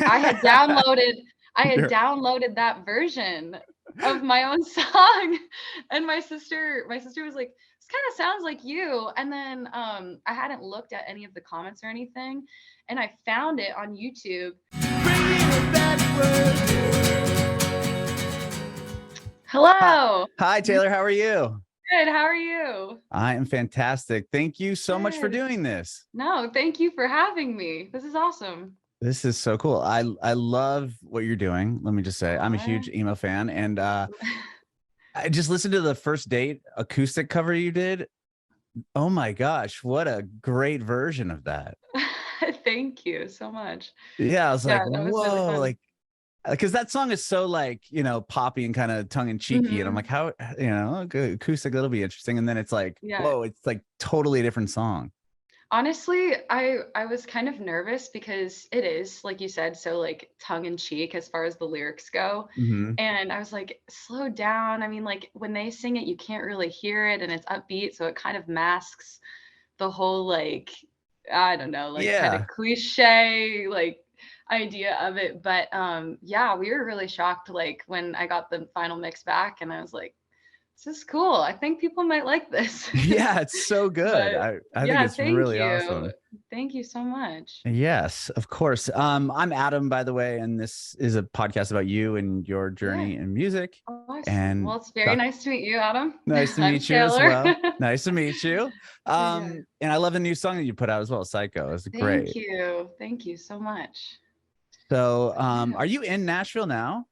I had downloaded You're- that version of my own song, and my sister was like, this kind of sounds like you. And then I hadn't looked at any of the comments or anything, and I found it on YouTube. Hello. Hi, Taylor. How are you? Good. How are you? I am fantastic. Thank you so much for Good. doing this. No, thank you for having me. This is awesome. This is so cool. I love what you're doing. Let me just say, I'm a huge emo fan, and I just listened to the First Date acoustic cover you did. Oh my gosh, what a great version of that. Thank you so much. Yeah, I was Yeah, like, that was really whoa, fun. like, because that song is so like, poppy and kind of tongue in cheeky. And I'm like, how, good acoustic, that'll be interesting. And then it's like, Yeah. whoa, it's like totally a different song. Honestly, I was kind of nervous because it is, like you said, so like tongue in cheek as far as the lyrics go. Mhm. And I was like, slow down. I mean, like when they sing it, you can't really hear it, and it's upbeat, so it kind of masks the whole like, I don't know, like kind of Yeah. cliche like idea of it. But yeah, we were really shocked like when I got the final mix back, and I was like, this is cool. I think people might like this. Yeah, it's so good. But I think yeah, it's thank really you. awesome. Thank you so much. Yes, of course. I'm Adam, by the way, and this is a podcast about you and your Yeah. journey in music. Awesome. And Well, it's very nice to meet you, Adam. nice to I'm meet you as Taylor. well. Nice to meet you. Yeah. And I love the new song that you put out as well, Psycho. It's Thank great. you. Thank you so much. So, Yeah. are you in Nashville now?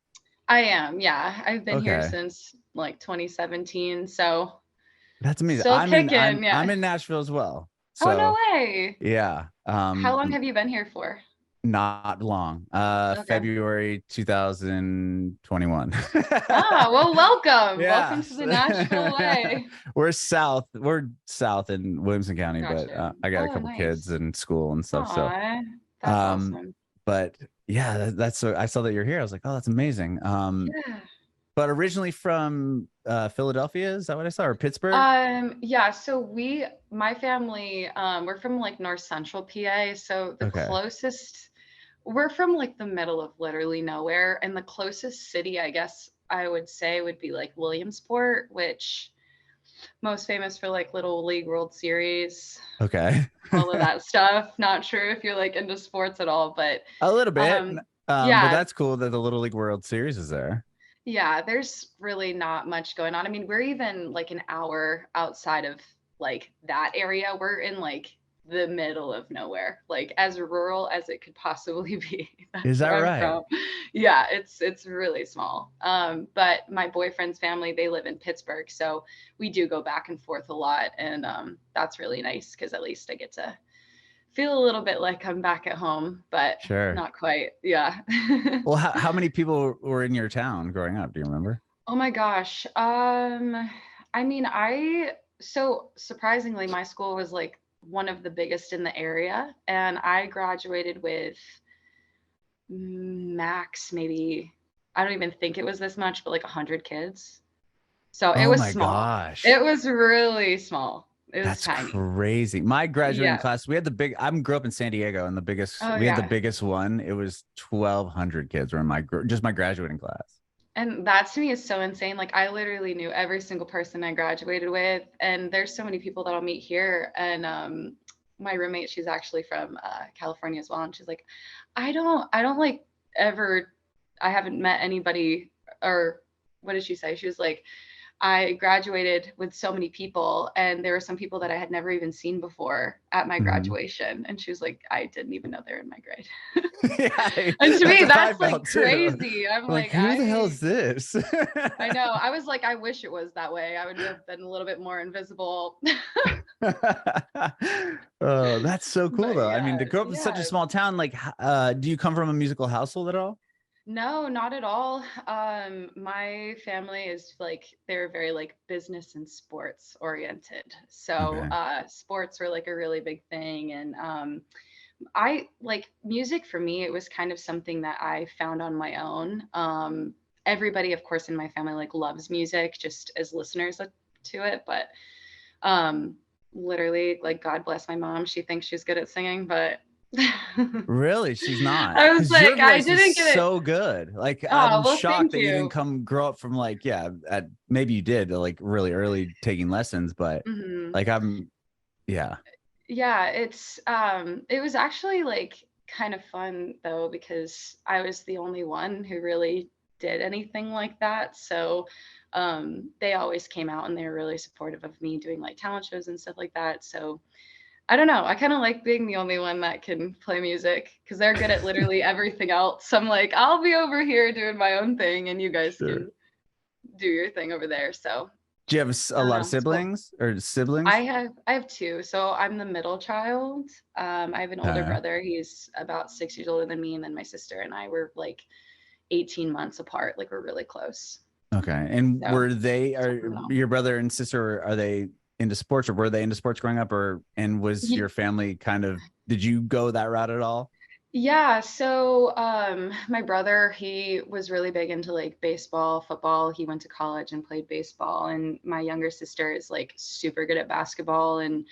I am. Yeah. I've been here Okay. since like 2017. So That's amazing. still kicking. Yeah. I'm in Nashville as well. Oh, no So way. yeah. How long have you been here for? Not long. Okay. February 2021. Ah, well, welcome. Yeah. Welcome to the Nashville way. We're south in Williamson County, but Gotcha. I got a Oh, couple kids nice. in school and stuff. So Aw, that's awesome. but yeah, that's so I saw that you're here. I was like, oh, that's amazing. Yeah. But originally from Philadelphia, is that what I saw? Or Pittsburgh? Yeah, so my family, we're from like North Central PA. So the Okay. closest, we're from like the middle of literally nowhere. And the closest city, I guess I would say would be like Williamsport, which most famous for like Little League World Series, Okay. all of that stuff. Not sure if you're like into sports at all, but A little bit. But yeah, that's cool that the Little League World Series is there. yeah, there's really not much going on. I mean, we're even like an hour outside of like that area. We're in like the middle of nowhere, like as rural as it could possibly be. That's Is that where I'm right? from. Yeah, it's really small. But my boyfriend's family, they live in Pittsburgh, so we do go back and forth a lot, and that's really nice because at least I get to feel a little bit like I'm back at home, but Sure. not quite. Yeah. Well, how many people were in your town growing up? Do you remember? Oh my gosh. I mean, so surprisingly, my school was like one of the biggest in the area, and I graduated with max maybe, I don't even think it was this much, but like 100 kids. So it Oh was my small. gosh. It was really small. It was That's tiny. crazy. My graduating Yeah. class, we had I grew up in San Diego, and Oh, we had the yeah. biggest one. It was 1,200 kids were in just my graduating class. And that to me is so insane. Like I literally knew every single person I graduated with, and there's so many people that I'll meet here. And my roommate, she's actually from California as well, and she's like, I don't like ever, I haven't met anybody, or what did she say? She was like, I graduated with so many people, and there were some people that I had never even seen before at my graduation. And she was like, I didn't even know they were in my grade. Yeah, And to me, that's like felt too. crazy. I'm like, who the hell is this? I know. I was like, I wish it was that way. I would have been a little bit more invisible. Oh, that's so cool, But though. I mean, yeah, to grow up in such a yeah. small town, like, do you come from a musical household at all? No, not at all. My family is like, they're very like business and sports oriented. So Okay. sports were like a really big thing. And I like music for me, it was kind of something that I found on my own. Everybody, of course, in my family like loves music just as listeners to it. But literally, like, God bless my mom. She thinks she's good at singing, but Really? She's not? I was Because your like, I voice is didn't get it. so good. Like, Oh, I'm well, shocked thank that you didn't you. grow up from like, yeah, maybe you did like really early taking lessons, but Hmm. like yeah. Yeah, it was actually like kind of fun though, because I was the only one who really did anything like that. So they always came out and they were really supportive of me doing like talent shows and stuff like that. So I don't know. I kind of like being the only one that can play music because they're good at literally everything else. So I'm like, I'll be over here doing my own thing and you guys Sure. can do your thing over there. So Do you have I a don't lot of know. It's cool. siblings or siblings? I have two. So I'm the middle child. I have an older Okay. brother. He's about 6 years older than me, and then my sister and I were like 18 months apart. Like we're really close. Okay. And So are your brother and sister, are they into sports, or were they into sports growing up, and was Ye- your family did you go that route at all? yeah. So my brother, he was really big into like baseball, football. He went to college and played baseball, and my younger sister is like super good at basketball, and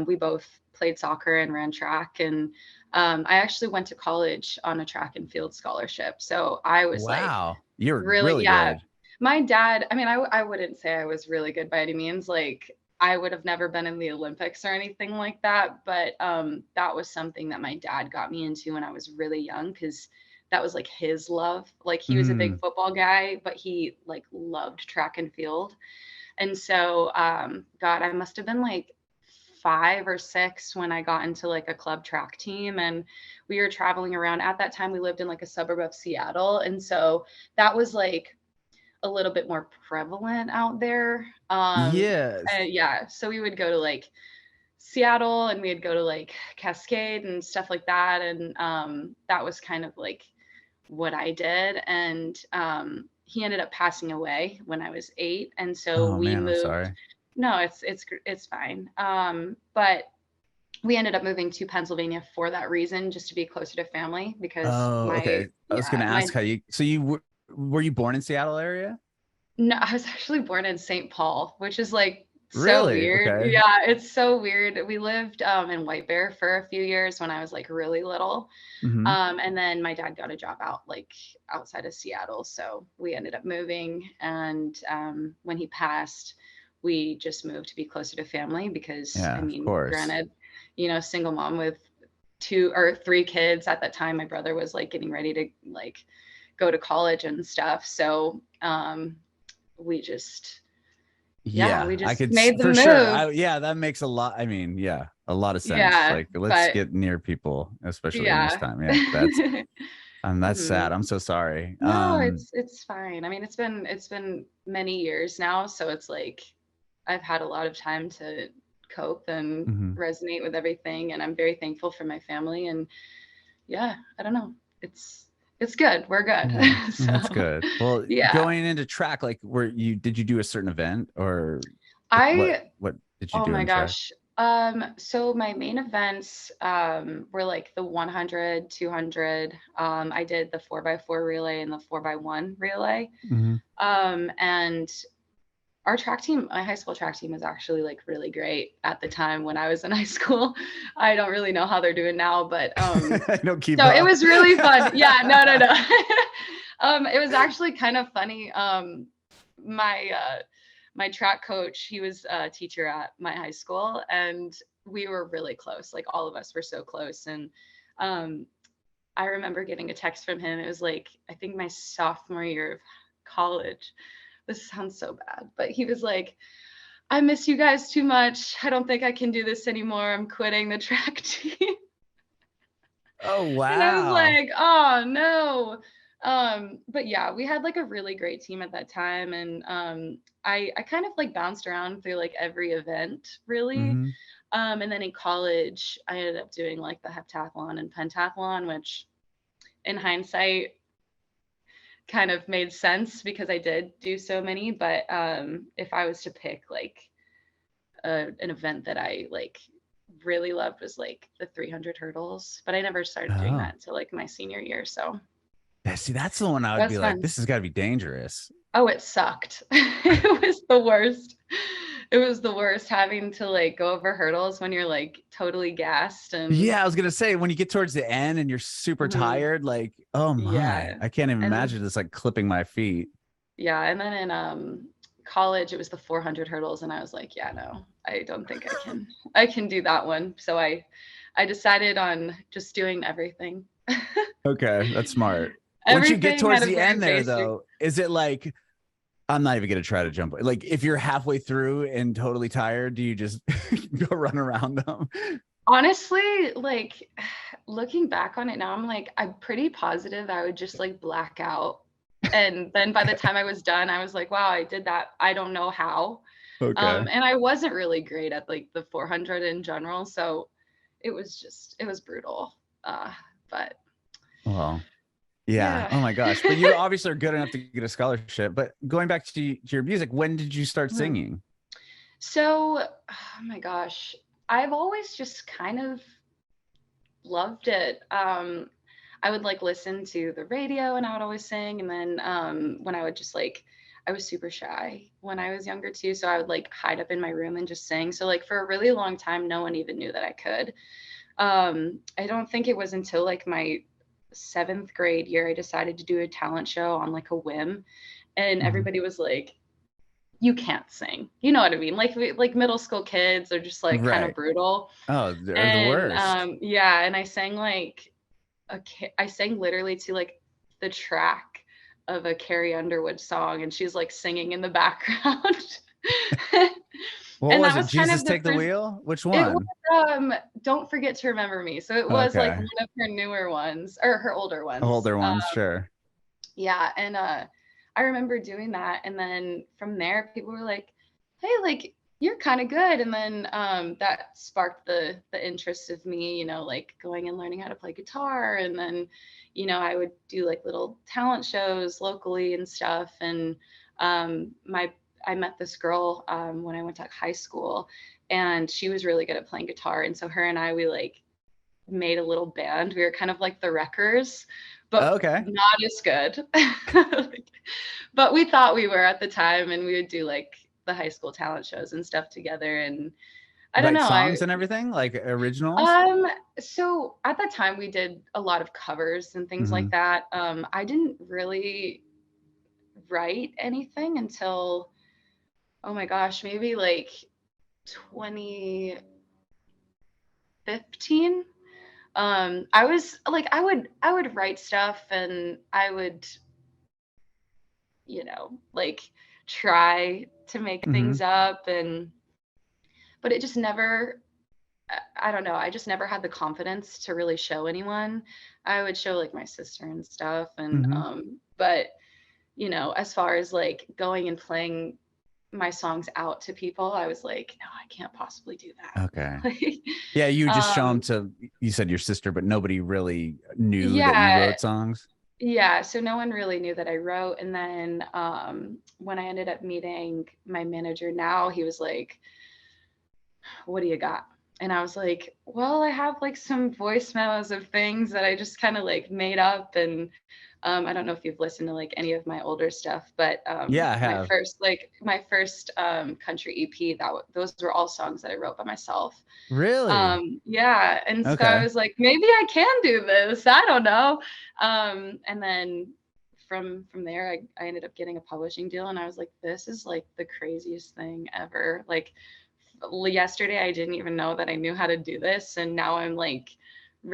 we both played soccer and ran track. And I actually went to college on a track and field scholarship. So I was like Wow. You're really, really yeah. good. My dad, I mean, I wouldn't say I was really good by any means. Like, I would have never been in the Olympics or anything like that. But that was something that my dad got me into when I was really young because that was like his love. Like, he was a big Mm. football guy, but he like loved track and field. And so, God, I must have been like 5 or 6 when I got into like a club track team, and we were traveling around. At that time, we lived in like a suburb of Seattle. And so that was like a little bit more prevalent out there. Yes. Yeah, so we would go to like Seattle and we'd go to like Cascade and stuff like that. And that was kind of like what I did. And he ended up passing away when I was 8. And so Oh we man, I'm moved. sorry. No, it's fine. But we ended up moving to Pennsylvania for that reason, just to be closer to family because Oh, okay. I was gonna my ask were you born in Seattle area? no, I was actually born in St. Paul, which is like so Really? weird. Okay. Yeah, it's so weird. We lived in White Bear for a few years when I was like really little. Hmm. And then my dad got a job out like outside of Seattle. So we ended up moving. And when he passed, we just moved to be closer to family because I Yeah, of mean, course. granted, single mom with 2 or 3 kids at that time. My brother was like getting ready to like go to college and stuff. So we just yeah, Yeah, we I just could made the for sure. move. Yeah, that makes a lot. I mean, yeah, a lot of sense. Yeah, Like, let's but get near people, especially in this yeah. time. Yeah, that's sad. Hmm. I'm so sorry. No, it's fine. I mean, it's been many years now, so it's like I've had a lot of time to cope and Mhm. resonate with everything, and I'm very thankful for my family. And yeah, I don't know. It's good. We're good. Yeah, So that's good. Well, yeah. going into track, like, did you do a certain event, or like I what did you Oh do my in track? gosh. So my main events were like the 100, 200. I did the 4x4 relay and the 4x1 relay. Hmm. And our track team, my high school track team was actually like really great at the time when I was in high school. I don't really know how they're doing now, but I don't keep so it up. was really fun. Yeah, no, no, no. It was actually kind of funny. My my track coach, he was a teacher at my high school, and we were really close. Like all of us were so close. And um, I remember getting a text from him. It was like I think my sophomore year of college. This sounds so bad, but he was like, "I miss you guys too much. I don't think I can do this anymore. I'm quitting the track team." Oh And I was wow. like, "Oh no." But yeah, we had like a really great team at that time. And I kind of like bounced around through like every event really. Hmm. And then in college, I ended up doing like the heptathlon and pentathlon, which in hindsight kind of made sense because I did do so many. But if I was to pick like an event that I like really loved was like the 300 hurdles, but I never started doing Oh, that until like my senior year. So yeah. See, that's the one I would be that's like, fun. this has got to be dangerous. Oh, it sucked. It was the worst. It was the worst having to like go over hurdles when you're like totally gassed and Yeah, I was gonna say when you get towards the end and you're super mhm, tired, like, oh my, yeah. I can't even And imagine this like clipping my feet. yeah, and then in college it was the 400 hurdles and I was like, yeah, no, I don't think I can do that one. So I decided on just doing everything. Okay, that's smart. Once you get Everything towards at a the very end there, basic. though, is it like I'm not even gonna try to jump? Like if you're halfway through and totally tired, do you just go run around them? Honestly, like looking back on it now, I'm like, I'm pretty positive I would just like black out. And then by the time I was done, I was like, wow, I did that. I don't know how. Okay. And I wasn't really great at like the 400 in general. So it was brutal. But Well, yeah. yeah. Oh my gosh. But you obviously are good enough to get a scholarship. But going back to your music, when did you start Mhm. singing? So, oh my gosh, I've always just kind of loved it. I would like listen to the radio and I would always sing. And then when I would just like, I was super shy when I was younger too. So I would like hide up in my room and just sing. So like for a really long time, no one even knew that I could. I don't think it was until like my seventh grade year, I decided to do a talent show on like a whim. And Mhm. everybody was like, you can't sing. You know what I mean? Like like middle school kids are just like kind of Right. brutal. Oh, they're the And worst. yeah, and I sang like I sang literally to like the track of a Carrie Underwood song, and she's like singing in the background. What And that was it? was kind Jesus of the Take the first. Wheel? Which It was one? Don't Forget to Remember Me. So it was like Okay. one of her newer ones or her older ones. Older ones, sure. Yeah, and I remember doing that, and then from there, people were like, "Hey, like you're kind of good," and then that sparked the interest of me, you know, like going and learning how to play guitar, and then, you know, I would do like little talent shows locally and stuff, and my I met this girl when I went to high school, and she was really good at playing guitar, and so her and I we like made a little band. We were kind of like the Wreckers, but Okay. not as good. But we thought we were at the time, and we would do like the high school talent shows and stuff together. And I don't Write know. songs and everything, like originals? Um, so at that time we did a lot of covers and things like Hmm. that. I didn't really write anything until, oh my gosh, maybe like 2015. I was like, I would write stuff and I would, you know, like try to make things Hmm. up and but it just never I don't know, I just never had the confidence to really show anyone. I would show like my sister and stuff and Hmm. but you know, as far as like going and playing my songs out to people, I was like, no, I can't possibly do that. Okay. Like, Yeah, you just show them um to, you said your sister, but nobody really knew that you yeah, wrote songs. yeah, so no one really knew that I wrote, and then, when I ended up meeting my manager now, he was like, "What do you got?" And I was like, "Well, I have, like, some voice memos of things that I just kinda, like, made up," and, I don't know if you've listened to, like, any of my older stuff, but, Yeah, I have. my first, country EP, those were all songs that I wrote by myself. Really? Yeah, and so I Okay. was like, "Maybe I can do this, I don't know." And then from there, I ended up getting a publishing deal, and I was like, "This is, like, the craziest thing ever." Like, yesterday, I didn't even know that I knew how to do this, and now I'm, like,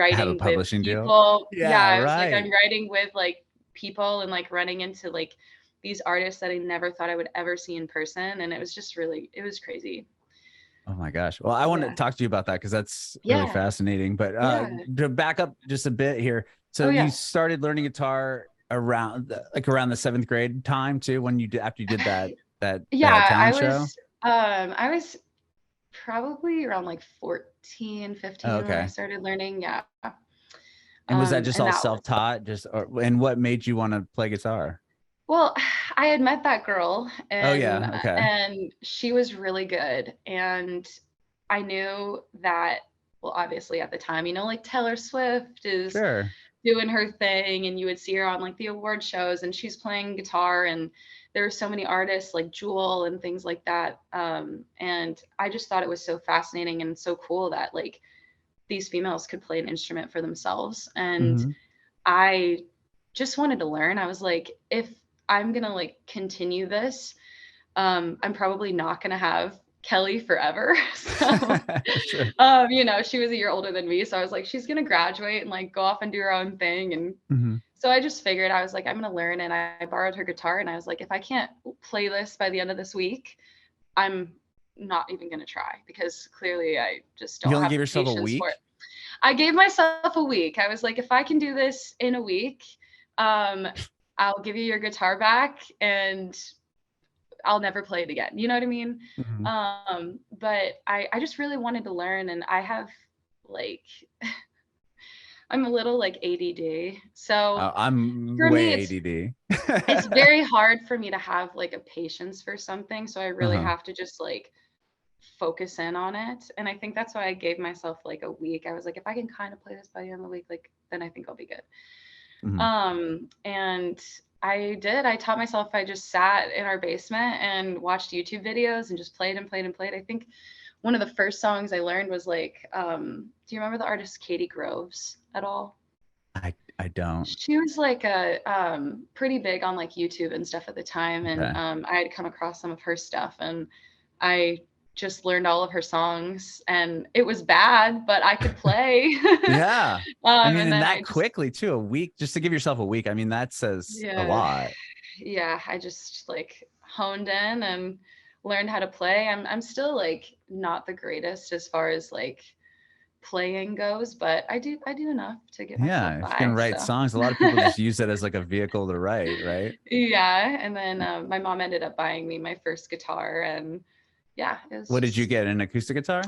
Have a writing with publishing deal. people. Yeah, Yeah, I was like, right. I'm writing with, like, people and, like, running into, like, these artists that I never thought I would ever see in person, and it was just really it was crazy. Oh my gosh. Well, I want to Yeah. talk to you about that because that's really Yeah. fascinating. But Yeah. to back up just a bit here, so Oh, you yeah. started learning guitar around like around the seventh grade time too, when you did after you did that Yeah, talent show. I was probably around like 14, Oh, 15 when I okay. started learning, yeah. And was that just And all that was self-taught? And what made you want to play guitar? well, I had met that girl Oh yeah, okay. and she was really good, and I knew that well, obviously at the time, you know, like Taylor Swift is Sure. doing her thing, and you would see her on like the award shows, and she's playing guitar, and there were so many artists like Jewel and things like that. And I just thought it was so fascinating and so cool that like these females could play an instrument for themselves. And Mm-hmm. I just wanted to learn. I was like, if I'm going to like continue this, I'm probably not going to have Kelly forever. So, Sure. you know, she was a year older than me. So I was like, she's going to graduate and like go off and do her own thing. And Mm-hmm. so I just figured, I was like, I'm going to learn. And I borrowed her guitar and I was like, if I can't play this by the end of this week, I'm not even going to try, because clearly I just You don't only have gave the yourself a patience week? for it. I gave myself a week. I was like, if I can do this in a week, um, I'll give you your guitar back and I'll never play it again. You know what I mean? Mm-hmm. But I just really wanted to learn, and I have like, I'm a little like ADD. So I'm for me, way ADD. it's very hard for me to have like a patience for something. So I really Uh-huh. have to just like focus in on it. And I think that's why I gave myself like a week. I was like, if I can kind of play this by the end of the week, like then I think I'll be good. Mm-hmm. And I did. I taught myself. I just sat in our basement and watched YouTube videos and just played and played and played. I think one of the first songs I learned was like, do you remember the artist Katie Groves at all? I don't. She was like a pretty big on like YouTube and stuff at the time, and Okay. I had come across some of her stuff, and I just learned all of her songs, and it was bad, but I could play. Yeah. I mean, And and then that I just, quickly too, a week, just to give yourself a week. I mean, that says a yeah, lot. yeah, I just like honed in and learned how to play. I'm still like not the greatest as far as like playing goes, but I do enough to get myself Yeah. If you can by. write So songs, a lot of people just use it as like a vehicle to write, right? yeah, and then my mom ended up buying me my first guitar, and yeah, it was What did you just, get? An acoustic guitar?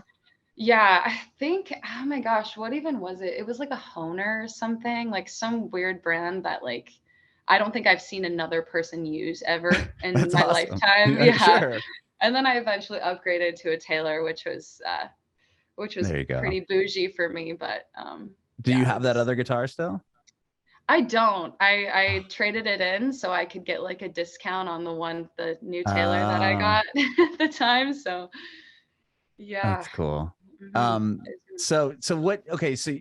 yeah, I think, oh my gosh, what even was it? It was like a Honer or something, like some weird brand that like I don't think I've seen another person use ever in That's my awesome. lifetime. Yeah, Yeah. sure. And then I eventually upgraded to a Taylor, which was There you go. pretty bougie for me, but Do you yeah, have that it's, other guitar still? I don't. I traded it in so I could get like a discount on the new Taylor that I Oh, got at the time. So yeah. that's cool. Hmm. It's really cool. So what, okay, so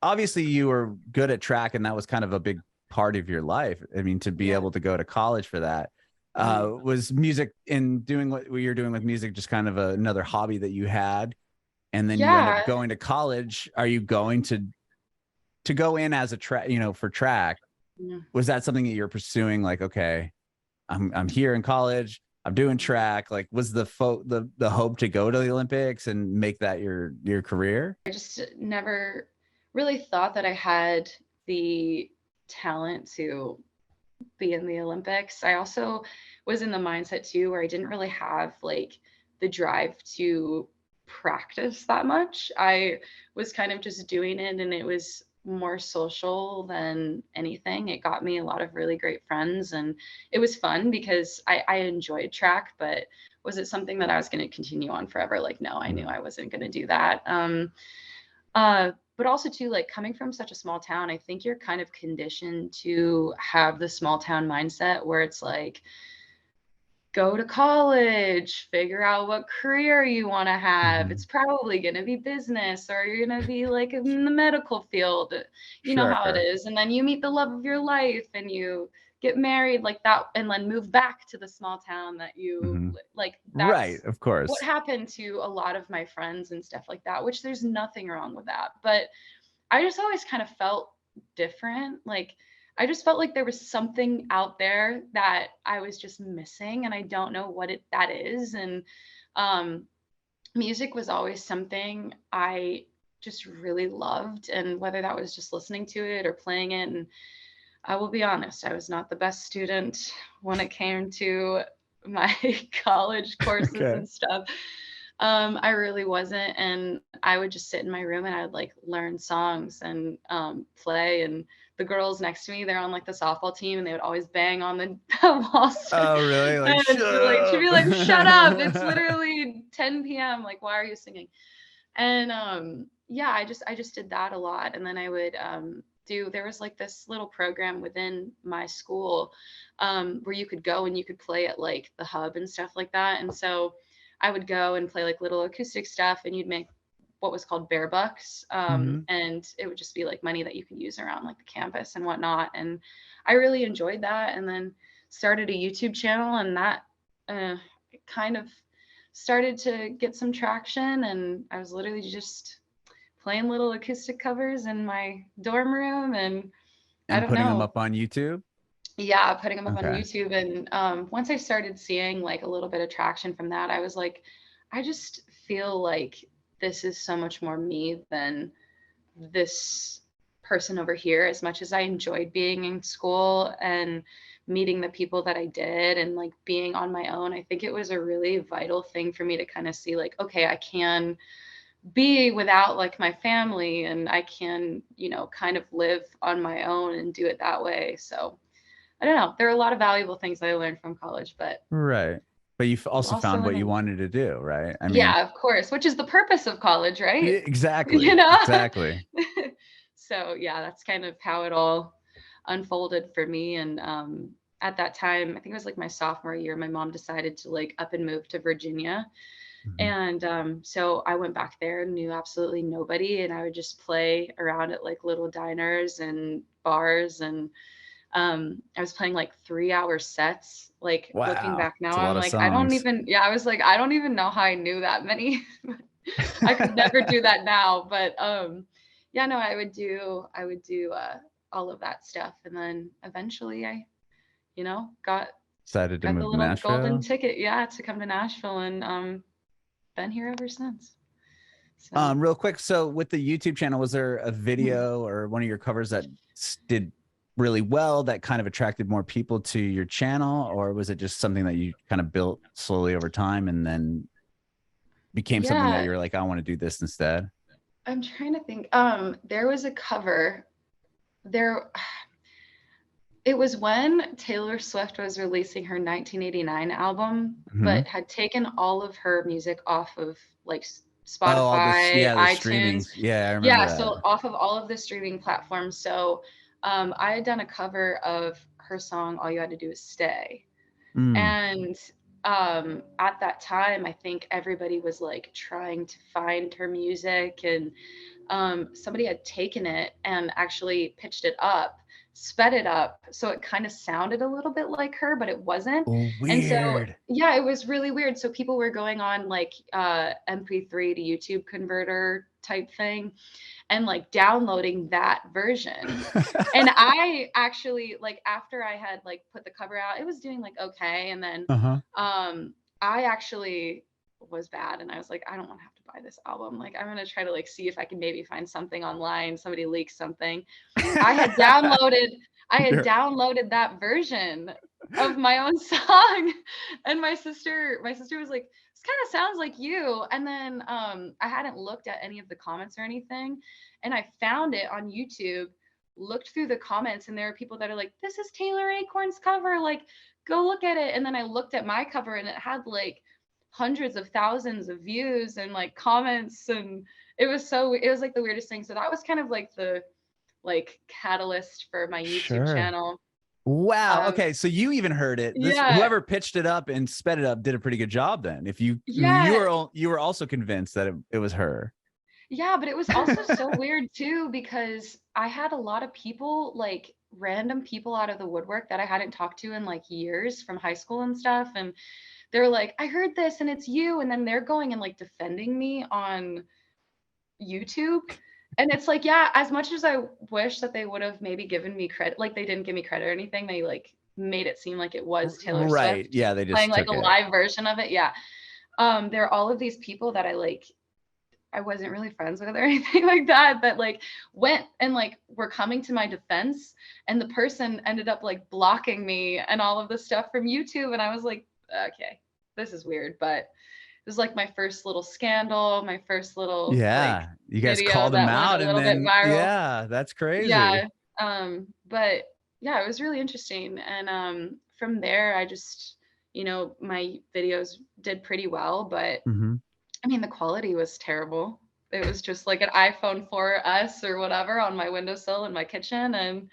obviously you were good at track and that was kind of a big part of your life. I mean, to be Yeah. able to go to college for that, Hmm. was music in doing what you're doing with music just kind of another hobby that you had, and then you end up Yeah. going to college. Are you going to go in as a track, for track? Yeah. Was that something that you're pursuing? Like, okay, I'm here in college, I'm doing track. Like, was the hope to go to the Olympics and make that your career? I just never really thought that I had the talent to be in the Olympics. I also was in the mindset too where I didn't really have like the drive to practice that much. I was kind of just doing it, and it was more social than anything. It got me a lot of really great friends, and it was fun because I enjoyed track, but was it something that I was going to continue on forever? Like, no, I knew I wasn't going to do that. But also too, like coming from such a small town, I think you're kind of conditioned to have the small town mindset where it's like, go to college, figure out what career you want to have. Mm-hmm. It's probably going to be business, or you're going to be like in the medical field. You know how it Sure. is. And then you meet the love of your life and you get married like that, and then move back to the small town that you Mm-hmm. like. Right. That's Of what course. happened to a lot of my friends and stuff like that, which there's nothing wrong with that. But I just always kind of felt different. Like I just felt like there was something out there that I was just missing, and I don't know what that is. And um, music was always something I just really loved, and whether that was just listening to it or playing it. And I will be honest, I was not the best student when it came to my college courses Okay. and stuff. I really wasn't, and I would just sit in my room and I would like learn songs and play. And the girls next to me, they're on like the softball team, and they would always bang on the wall. Oh, really? Like, And shut she'd up. be like, "Shut up! It's literally 10 p.m. Like, why are you singing?" And yeah, I just did that a lot, and then I would there was like this little program within my school where you could go and you could play at like the hub and stuff like that. And so I would go and play like little acoustic stuff, and you'd make what was called bear bucks. And it would just be like money that you could use around like the campus and whatnot. And I really enjoyed that. And then started a YouTube channel, and that kind of started to get some traction. And I was literally just playing little acoustic covers in my dorm room, and I don't putting know. them up on YouTube. Yeah, putting them up on YouTube. And once I started seeing like a little bit of traction from that, I was like, I just feel like this is so much more me than this person over here. As much as I enjoyed being in school and meeting the people that I did and like being on my own, I think it was a really vital thing for me to kind of see like, okay, I can be without like my family, and I can, you know, kind of live on my own and do it that way. So I don't know. There are a lot of valuable things that I learned from college, but right. But you've also found what you wanted to do, right? I mean, yeah, of course, which is the purpose of college, right? Exactly. You know? Exactly. So yeah, that's kind of how it all unfolded for me. And at that time, I think it was like my sophomore year, my mom decided to like up and move to Virginia. And so I went back there, knew absolutely nobody, and I would just play around at like little diners and bars. And I was playing like 3-hour sets. Like looking back now, I'm like, I don't even know how I knew that many. I could never do that now. But yeah, no, I would do all of that stuff. And then eventually I, you know, got decided to move the to little Nashville. golden ticket, to come to Nashville, and been here ever since. So. Real quick, so with the YouTube channel, was there a video or one of your covers that did really well that kind of attracted more people to your channel, or was it just something that you kind of built slowly over time and then became something that you're like, I want to do this instead? I'm trying to think. There was a cover there. It was when Taylor Swift was releasing her 1989 album, but had taken all of her music off of like Spotify, iTunes. Yeah, I remember that. So off of all of the streaming platforms. So I had done a cover of her song, All You Had to Do Is Stay. And at that time, I think everybody was like trying to find her music, and somebody had taken it and actually pitched it up, sped it up, so it kind of sounded a little bit like her, but it wasn't. Weird. And so yeah, it was really weird. So people were going on like MP3 to YouTube converter type thing and like downloading that version. And I actually, like, after I had like put the cover out, it was doing like okay, and then I actually was bad, and I was like, I don't want to have to buy this album. Like, I'm gonna try to like see if I can maybe find something online, somebody leaked something. I had downloaded that version of my own song, and my sister was like, this kind of sounds like you. And then I hadn't looked at any of the comments or anything, and I found it on YouTube, looked through the comments, and there are people that are like, this is Taylor Acorn's cover, like, go look at it. And then I looked at my cover, and it had like hundreds of thousands of views and like comments, and it was like the weirdest thing. So that was kind of like the like catalyst for my YouTube channel. Wow. Okay, so you even heard it. Whoever pitched it up and sped it up did a pretty good job then. If you were also convinced that it was her. Yeah, but it was also so weird too, because I had a lot of people, like random people out of the woodwork that I hadn't talked to in like years from high school and stuff, and they were like, I heard this and it's you, and then they're going and like defending me on YouTube. And it's like, yeah, as much as I wish that they would have maybe given me credit, like they didn't give me credit or anything, they like made it seem like it was Taylor Swift. Yeah, they just playing like a live version of it. Yeah. There are all of these people that I wasn't really friends with or anything like that, that like went and like were coming to my defense, and the person ended up like blocking me and all of the stuff from YouTube. And I was like, okay, this is weird, but it was like my first little scandal, my first little you guys called them out, and then that's crazy. But yeah, it was really interesting. And from there, I just, my videos did pretty well, but I mean, the quality was terrible. it was just like an iPhone 4S or whatever on my windowsill in my kitchen, and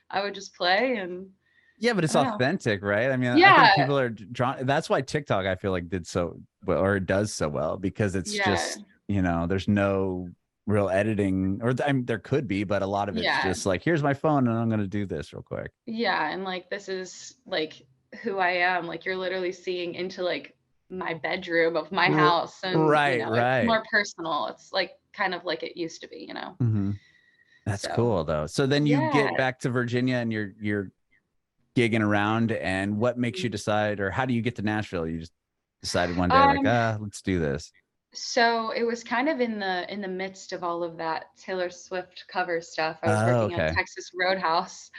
I would just play. And Yeah, but it's I don't know. authentic, right? I mean, I Yeah, think people are drawn. That's why TikTok, I feel like, did so well, or it does so well, because it's yeah, just, there's no real editing, or I mean, there could be, but a lot of it's yeah, just like, here's my phone and I'm going to do this real quick. yeah. And like, this is like who I am. Like, you're literally seeing into like my bedroom of my house, and Right, it's right. more personal. It's like kind of like it used to be. Mm-hmm. That's So cool though. So then you yeah. get back to Virginia and you're gigging around, and what makes you Mhm. decide, or how do you get to Nashville? You just decided one day, like, Um, let's do this. so it was kind of in the midst of all of that Taylor Swift cover stuff. I was Oh, working at okay. Texas Roadhouse,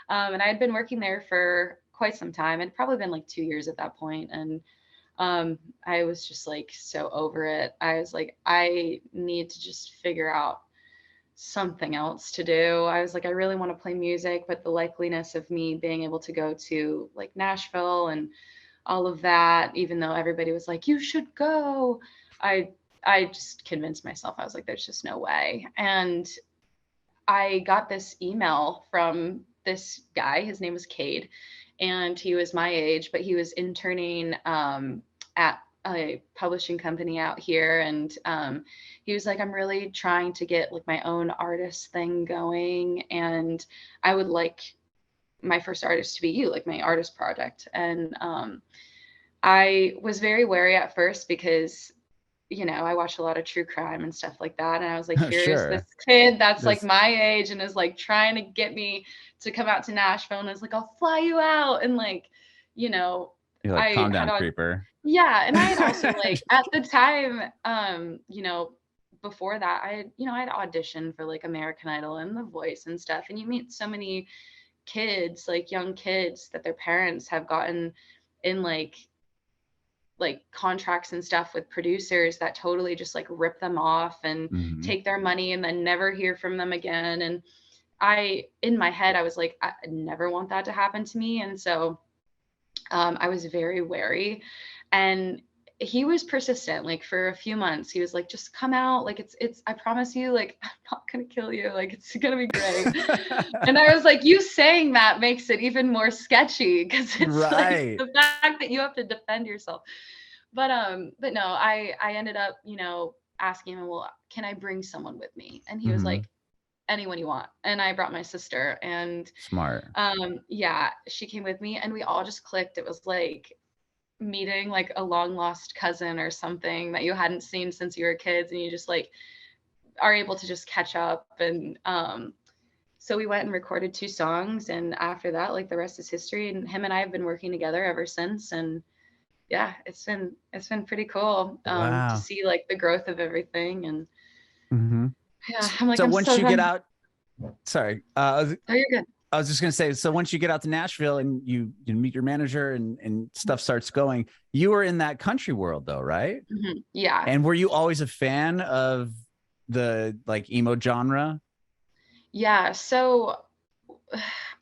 and I had been working there for quite some time. It'd probably been like 2 years at that point, and I was just like so over it. I was like, I need to just figure out something else to do. I was like, I really want to play music, but the likeliness of me being able to go to like Nashville and all of that, even though everybody was like, you should go, I I just convinced myself. I was like, there's just no way. And I got this email from this guy. His name was Cade, and he was my age, but he was interning at a publishing company out here. And he was like, I'm really trying to get like my own artist thing going, and I would like my first artist to be you, like my artist project. And I was very wary at first because I watched a lot of true crime and stuff like that. And I was like, here's this Sure. kid that's like This, my age and is like trying to get me to come out to Nashville. And I was like, I'll fly you out. And like, you know, you're like, I calm had down, on, creeper. yeah. And I had also like at the time, before that, I'd auditioned for like American Idol and The Voice and stuff. And you meet so many kids, like young kids that their parents have gotten in like contracts and stuff with producers that totally just like rip them off and Mm-hmm. take their money and then never hear from them again. And in my head, I was like, I never want that to happen to me. And so I was very wary. And he was persistent. Like for a few months, he was like, just come out. Like I promise you, like, I'm not going to kill you. Like, it's going to be great. And I was like, you saying that makes it even more sketchy, because it's like Right. the fact that you have to defend yourself. But no, I ended up, asking him, well, can I bring someone with me? And he was Mm-hmm. like, anyone you want. And I brought my sister, and Smart. yeah, she came with me, and we all just clicked. It was like meeting like a long lost cousin or something that you hadn't seen since you were kids, and you just like are able to just catch up. And so we went and recorded 2 songs, and after that, like, the rest is history. And him and I have been working together ever since. And yeah, it's been pretty cool to Wow. see like the growth of everything. And Mm-hmm. yeah, I'm like, So I'm once so you get done. out, sorry, Oh, you're good. I was just gonna say, so once you get out to Nashville and you meet your manager and stuff starts going, you were in that country world though, right? Yeah. And were you always a fan of the like emo genre? Yeah. So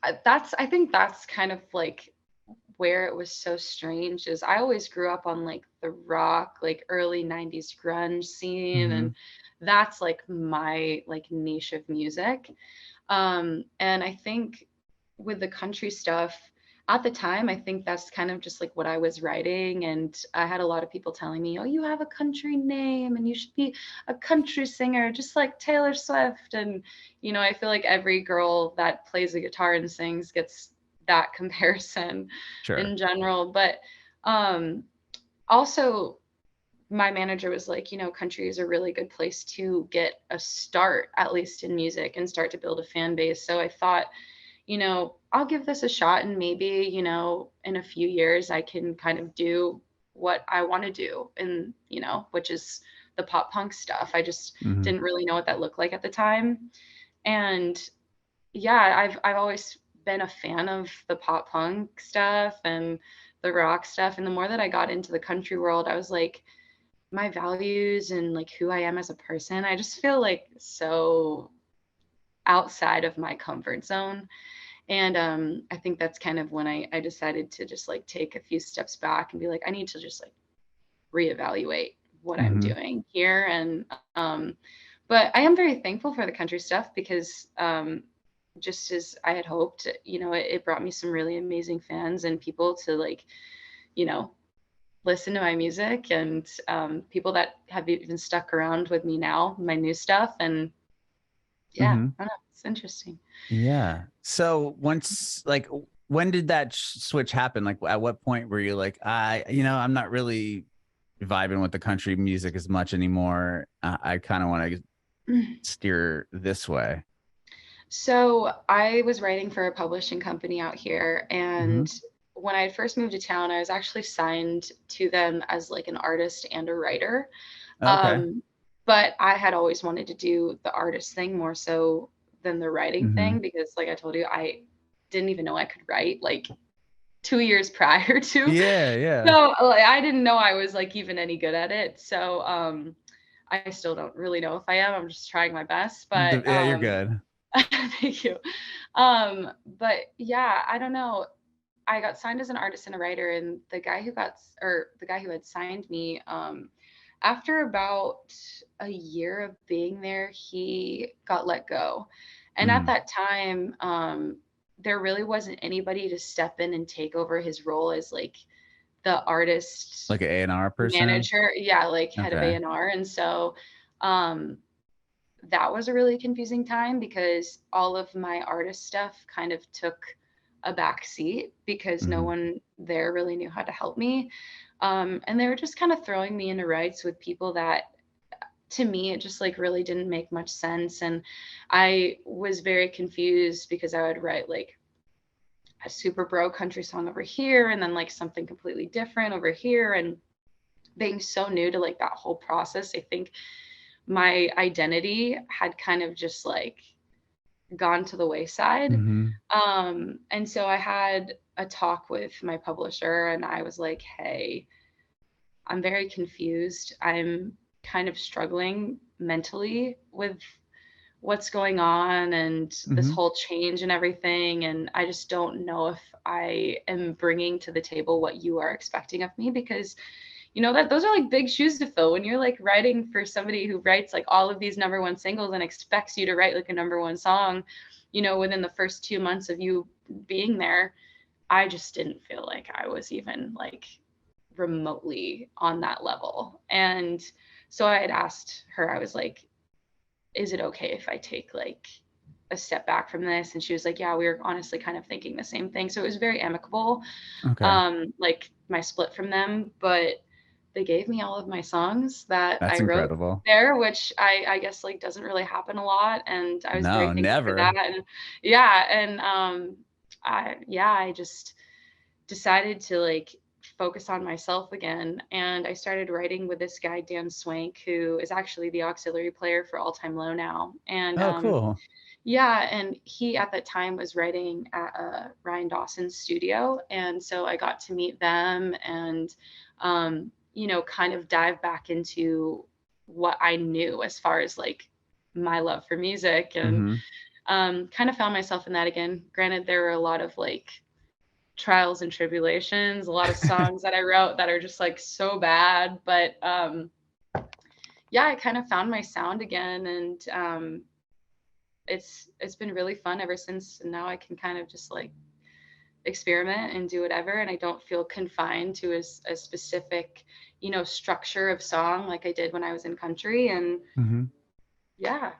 I think that's kind of like where it was so strange. Is I always grew up on like the rock, like early 90s grunge scene, Mm-hmm. and that's like my like niche of music. And I think with the country stuff at the time, I think that's kind of just like what I was writing. And I had a lot of people telling me, oh, you have a country name and you should be a country singer, just like Taylor Swift. And, I feel like every girl that plays a guitar and sings gets that comparison Sure. in general. But um, also, my manager was like, country is a really good place to get a start, at least in music, and start to build a fan base. So I thought, I'll give this a shot, and maybe, in a few years I can kind of do what I want to do, and, which is the pop punk stuff. I just Mm-hmm. didn't really know what that looked like at the time. And yeah, I've always been a fan of the pop punk stuff and the rock stuff. And the more that I got into the country world, I was like, my values and like who I am as a person, I just feel like so outside of my comfort zone. And I think that's kind of when I decided to just like take a few steps back and be like, I need to just like reevaluate what I'm Mm-hmm. doing here. And But I am very thankful for the country stuff because just as I had hoped, it brought me some really amazing fans and people to like, you know, listen to my music, and people that have even stuck around with me now, my new stuff. And yeah, Mm-hmm. I don't know, it's interesting. Yeah. So once, like, when did that switch happen? Like, at what point were you like, I'm not really vibing with the country music as much anymore. I kind of want to steer this way. So I was writing for a publishing company out here, Mm-hmm. and when I first moved to town, I was actually signed to them as like an artist and a writer. Okay. Um, but I had always wanted to do the artist thing more so than the writing Mm-hmm. thing, because like I told you, I didn't even know I could write like 2 years prior to. Yeah, yeah. So like, I didn't know I was like even any good at it. So I still don't really know if I am. I'm just trying my best. But Yeah, you're good. thank you. But yeah, I don't know. I got signed as an artist and a writer, and the guy who had signed me, after about a year of being there, he got let go. And at Mm. that time, there really wasn't anybody to step in and take over his role as like the artist Like an A&R person. manager. Yeah, like head of Okay. A&R. And so um, that was a really confusing time because all of my artist stuff kind of took a back seat because no Mm-hmm. one there really knew how to help me. And they were just kind of throwing me into writes with people that to me it just like really didn't make much sense. And I was very confused because I would write like a super bro country song over here and then like something completely different over here. And being so new to like that whole process, I think my identity had kind of just like gone to the wayside. Mm-hmm. And so I had a talk with my publisher and I was like, hey, I'm very confused. I'm kind of struggling mentally with what's going on and this Mm-hmm. whole change and everything. And I just don't know if I am bringing to the table what you are expecting of me, because that those are like big shoes to fill when you're like writing for somebody who writes like all of these number one singles and expects you to write like a number one song, within the first 2 months of you being there. I just didn't feel like I was even like remotely on that level. And so I had asked her, I was like, is it okay if I take like a step back from this? And she was like, yeah, we were honestly kind of thinking the same thing. So it was very amicable, Okay. like my split from them. But they gave me all of my songs that That's I wrote incredible. there, which I guess like doesn't really happen a lot. And I was very No, thankful for that. never. And yeah, and I just decided to like focus on myself again. And I started writing with this guy, Dan Swank, who is actually the auxiliary player for All Time Low now. And Oh, cool. yeah, and he at that time was writing at Ryan Dawson's studio. And so I got to meet them and, kind of dive back into what I knew as far as like my love for music, and Mm-hmm. kind of found myself in that again. Granted, there were a lot of like trials and tribulations, a lot of songs that I wrote that are just like so bad. But yeah, I kind of found my sound again, and it's been really fun ever since. And now I can kind of just like experiment and do whatever, and I don't feel confined to a specific, structure of song like I did when I was in country. And Mm-hmm. yeah.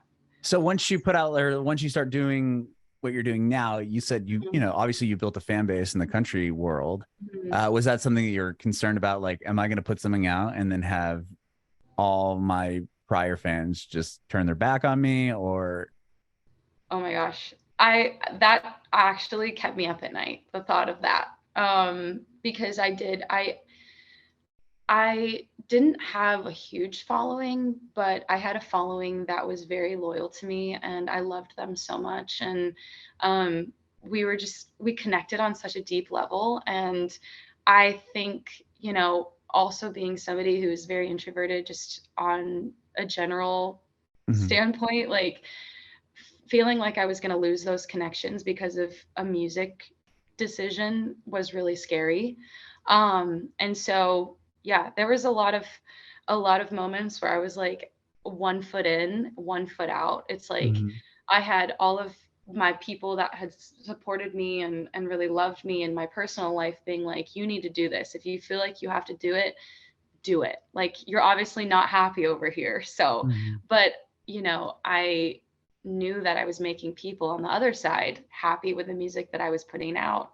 So once you put out, or once you start doing what you're doing now, you said obviously you built a fan base in the country world. Mhm. Was that something that you're concerned about? Like, am I going to put something out and then have all my prior fans just turn their back on me? Or Oh my gosh. That actually kept me up at night, the thought of that. Because I didn't have a huge following, but I had a following that was very loyal to me and I loved them so much. And um, we connected on such a deep level. And I think, also being somebody who is very introverted, just on a general Mhm. standpoint, like feeling like I was going to lose those connections because of a music decision was really scary. And so, yeah, there was a lot of moments where I was like, one foot in, one foot out. It's like Mhm. I had all of my people that had supported me and really loved me in my personal life being like, you need to do this. If you feel like you have to do it, do it. Like, you're obviously not happy over here. So, Mhm. but you know, I knew that I was making people on the other side happy with the music that I was putting out.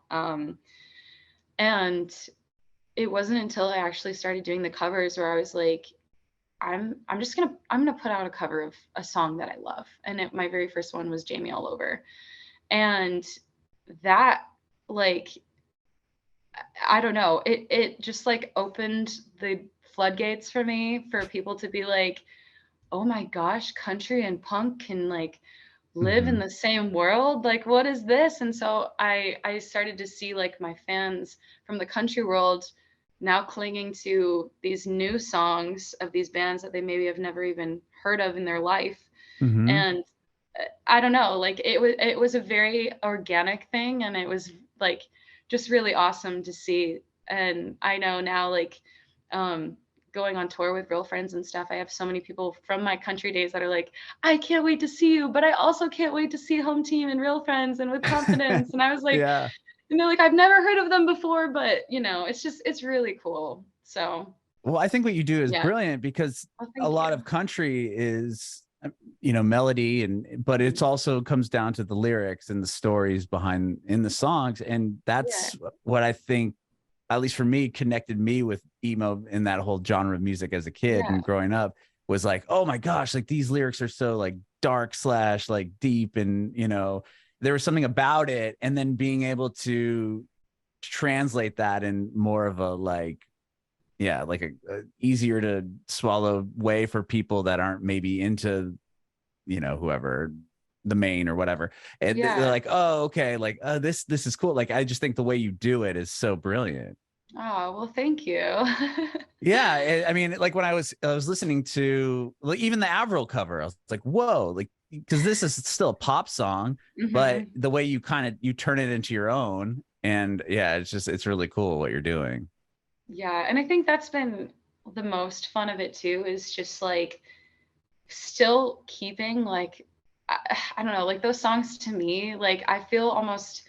And it wasn't until I actually started doing the covers where I was like, I'm gonna put out a cover of a song that I love. And my very first one was Jamie All Over. And that, like, I don't know, it just like opened the floodgates for me for people to be like, oh my gosh, country and punk can like live in Mhm. the same world. Like, what is this? And so I started to see like my fans from the country world now clinging to these new songs of these bands that they maybe have never even heard of in their life. Mhm. And I don't know, like it was a very organic thing, and it was like just really awesome to see. And I know now, like, um going on tour with real friends and stuff, I have so many people from my country days that are like, I can't wait to see you, but I also can't wait to see Home Team and Real Friends and With Confidence. And I was like, Yeah. and they're like, I've never heard of them before, but you know, it's really cool. So Well, I think what you do is yeah. brilliant because Oh, a thank lot you. of country is, melody, but Mhm. it's also comes down to the lyrics and the stories behind in the songs. And Yeah. that's what I think, at least for me, connected me with emo in that whole genre of music as a kid Yeah. and growing up was like, oh my gosh, like these lyrics are so like dark slash like deep. And, there was something about it. And then being able to translate that in more of a like, yeah, like a easier to swallow way for people that aren't maybe into, whoever the main or whatever. And they're Yeah. like, oh, okay, like this is cool. Like I just think the way you do it is so brilliant. Oh, well, thank you. Yeah, I mean, like when I was listening to like even the Avril cover, I was like, whoa, like because this is still a pop song, but Mhm. the way you turn it into your own, and yeah, it's really cool what you're doing. Yeah, and I think that's been the most fun of it too, is just like still keeping like I don't know, like those songs to me, like I feel almost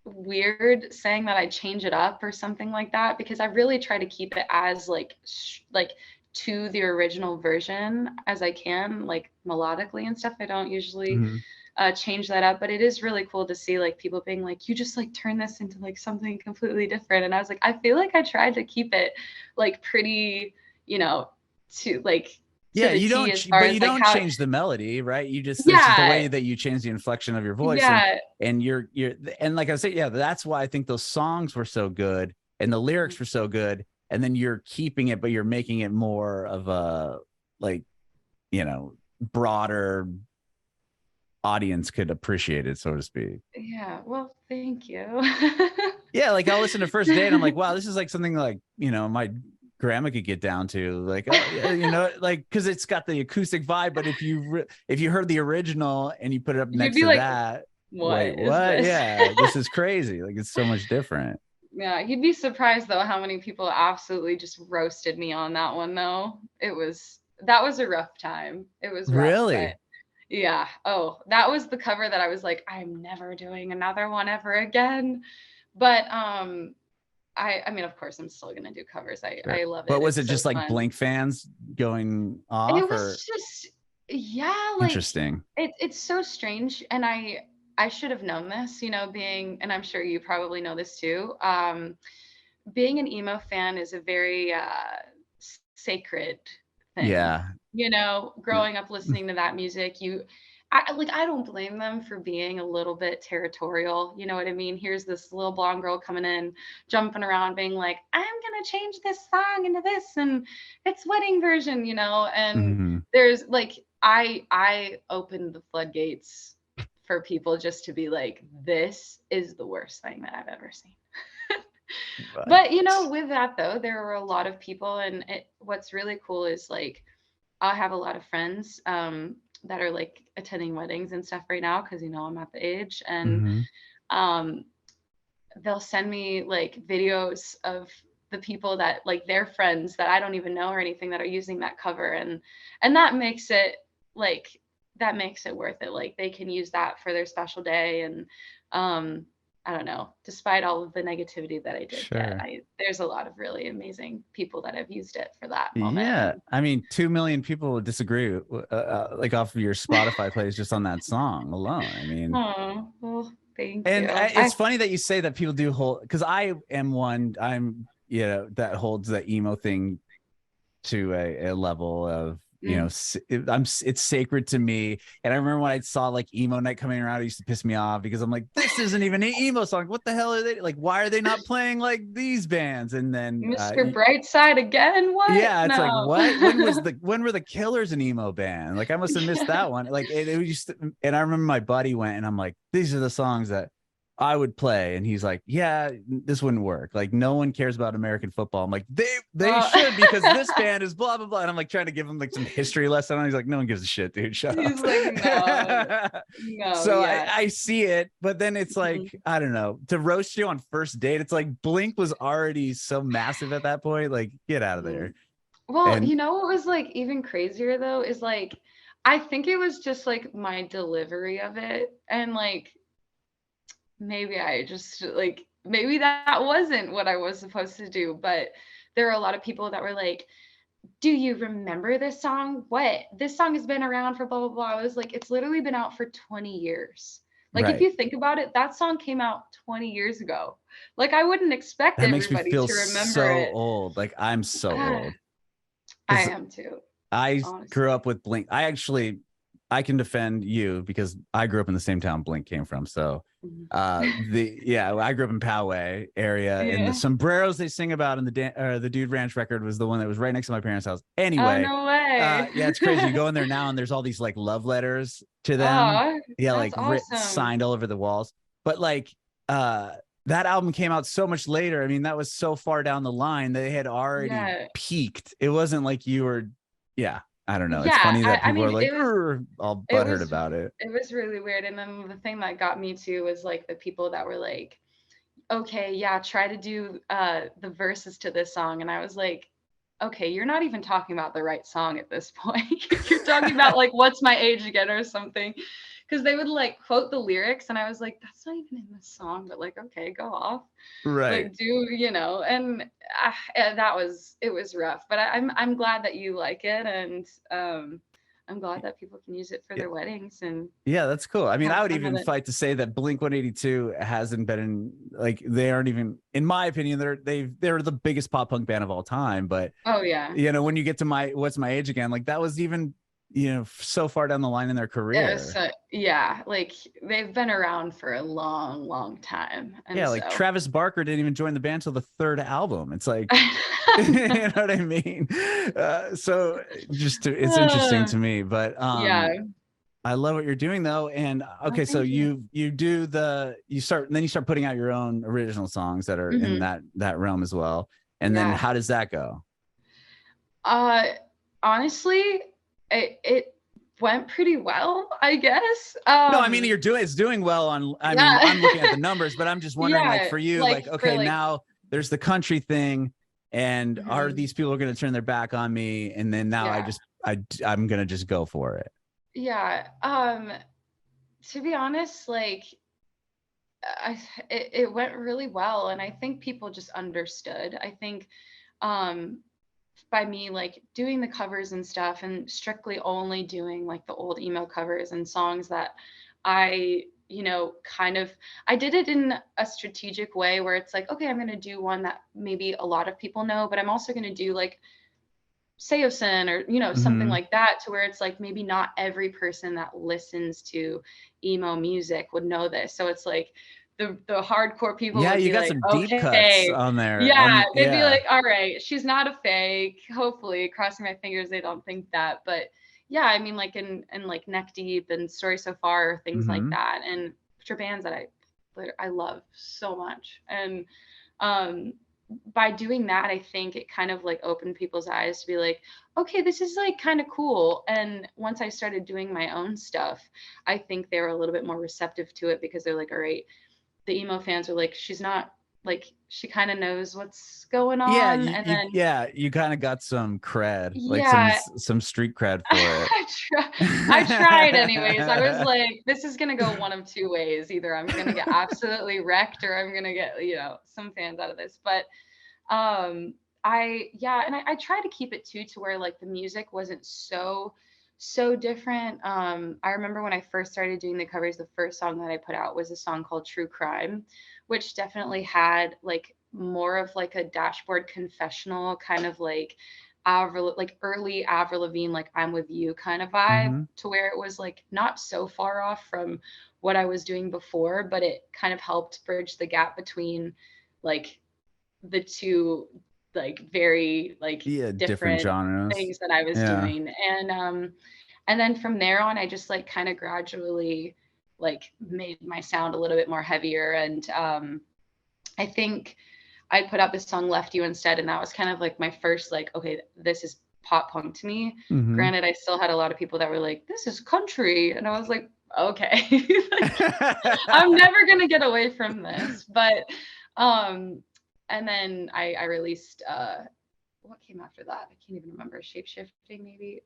weird saying that I change it up or something like that, because I really try to keep it as like like to the original version as I can, like melodically and stuff. I don't usually Mhm. change that up, but it is really cool to see like people being like, you just like turn this into like something completely different. And I was like, I feel like I tried to keep it like pretty, you know, to like to Yeah, the you T don't, as far but as you like don't how it, change the melody, right? It's just the yeah, way that you change the inflection of your voice, and yeah. and you're and like I said, yeah, that's why I think those songs were so good and the lyrics were so good, and then you're keeping it, but you're making it more of a like broader audience could appreciate it, so to speak. Yeah, well, thank you. Yeah, like I'll listen to First Date and I'm like, wow, this is like something like, my grandma could get down to. Like, oh, yeah, like because it's got the acoustic vibe. But if you heard the original and you put it up You'd next be to like, that, wait, what is what? this? Yeah, this is crazy. Like it's so much different. Yeah, you'd be surprised though how many people absolutely just roasted me on that one though. That was a rough time. It was rough, but Really? yeah. Oh, that was the cover that I was like, I'm never doing another one ever again. But I mean, of course I'm still gonna do covers. Sure. I love But it. was It's it so just like fun. Blink fans going It off or was just, yeah, like interesting? it's so strange. And I should have known this, being, and I'm sure you probably know this too. Being an emo fan is a very sacred thing. Yeah. Growing up listening to that music, I don't blame them for being a little bit territorial. You know what I mean? Here's this little blonde girl coming in, jumping around, being like, I'm gonna change this song into this and it's wedding version, and Mhm. there's like I opened the floodgates for people just to be like, this is the worst thing that I've ever seen. Right. But with that though, there were a lot of people, and what's really cool is like I have a lot of friends that are like attending weddings and stuff right now because I'm at the age, and Mhm. um, they'll send me like videos of the people that like their friends that I don't even know or anything that are using that cover, and that makes it like, that makes it worth it. Like they can use that for their special day. And I don't know, despite all of the negativity that I did get, there's a lot of really amazing people that have used it for that moment. Yeah. I mean, 2 million people would disagree, like off of your Spotify plays just on that song alone. I mean, oh, well, thank and you. It's funny that you say that people do hold, because I am one, you know, that holds the emo thing to a level of, you know, it's sacred to me. And I remember when I saw like emo night coming around, it used to piss me off because I'm like, this isn't even an emo song. What the hell are they like? Why are they not playing like these bands? And then Mr. Brightside again? What? Yeah, it's like, what? When were the Killers an emo band? Like I must have missed that one. Like it used to, and I remember my buddy went, and I'm like, these are the songs that I would play, and he's like, yeah, this wouldn't work. Like no one cares about American football. I'm like, they should, because this band is blah blah blah. And I'm like trying to give him like some history lesson. And he's like, no one gives a shit, dude. Shut up. He's like, no. So yeah. I see it, but then it's like, I don't know, to roast you on first date. It's like Blink was already so massive at that point. Like, get out of there. Well, you know what was like even crazier though is like, I think it was just like my delivery of it, and like maybe I just like, maybe that wasn't what I was supposed to do, but there are a lot of people that were like, do you remember this song? What? This song has been around for blah, blah, blah. I was like, it's literally been out for 20 years. Like, if you think about it, that song came out 20 years ago. Like, I wouldn't expect everybody to remember so it. Old. Like, I'm so old. I am too. I grew up with Blink. I can defend you because I grew up in the same town Blink came from. So I grew up in Poway area, and the sombreros they sing about in the Dude Ranch record was the one that was right next to my parents' house. Anyway, no way. Yeah, it's crazy. You go in there now and there's all these like love letters to them. Like awesome. Signed all over the walls. But like that album came out so much later. I mean, that was so far down the line. They had already peaked. It wasn't like you were, I don't know. It's funny that people are like, all butthurt about it. It was really weird. And then the thing that got me too was like the people that were like, okay, try to do the verses to this song. And I was like, okay, you're not even talking about the right song at this point. You're talking about like, what's my age again or something. Because they would like quote the lyrics, and I was like, that's not even in the song, but like, okay, go off. Right. Like, and it was rough, but I'm glad that you like it, and I'm glad that people can use it for their weddings. And that's cool. I mean, I would even fight to say that Blink 182 hasn't been in, like, they aren't even, in my opinion, they're the biggest pop punk band of all time. But when you get to what's my age again, like that was even, so far down the line in their career. Like they've been around for a long, long time. And like Travis Barker didn't even join the band till the third album. It's like, you know what I mean? So it's interesting to me, but I love what you're doing though. And okay, so you start putting out your own original songs that are in that realm as well. And then how does that go? Honestly, it went pretty well, I guess. No, I mean, it's doing well on, I mean, I'm looking at the numbers, but I'm just wondering, like for you, like, okay, now there's the country thing, and are these people going to turn their back on me? And then now I'm going to just go for it. Yeah. To be honest, like, it went really well. And I think people just understood. I think, by me like doing the covers and stuff, and strictly only doing like the old emo covers and songs that I I did it in a strategic way where it's like, okay, I'm going to do one that maybe a lot of people know, but I'm also going to do like Seosin or, something like that, to where it's like, maybe not every person that listens to emo music would know this. So it's like, the hardcore people would you got like, some deep cuts on there. They'd be like, all right, she's not a fake. Hopefully, crossing my fingers they don't think that. But I mean, like in like Neck Deep and Story So Far, things like that, and which are bands that I love so much. And by doing that, I think it kind of like opened people's eyes to be like, okay, this is like kind of cool. And once I started doing my own stuff, I think they were a little bit more receptive to it, because they're like, all right, the emo fans are like, she's not like she kind of knows what's going Yeah, on. And then you kind of got some cred, like yeah, some street cred for it. I tried anyways. I was like, this is gonna go one of two ways. Either I'm gonna get absolutely wrecked or I'm gonna get, some fans out of this. But I try to keep it to where like the music wasn't so different. I remember when I first started doing the covers, the first song that I put out was a song called True Crime, which definitely had like more of like a dashboard confessional kind of like early Avril Lavigne, like I'm with you kind of vibe, Mm-hmm. to where it was like not so far off from what I was doing before, but it kind of helped bridge the gap between like the two like very like Yeah, different different genres. things that I was Yeah. doing. And then from there on I just like kind of gradually like made my sound a little bit more heavier. And I think I put out this song Left You Instead, and that was kind of like my first like, okay, this is pop punk to me. Mm-hmm. Granted, I still had a lot of people that were like, this is country. And I was like, okay, like, I'm never gonna get away from this. But and then I released what came after that? I can't even remember. Shapeshifting maybe.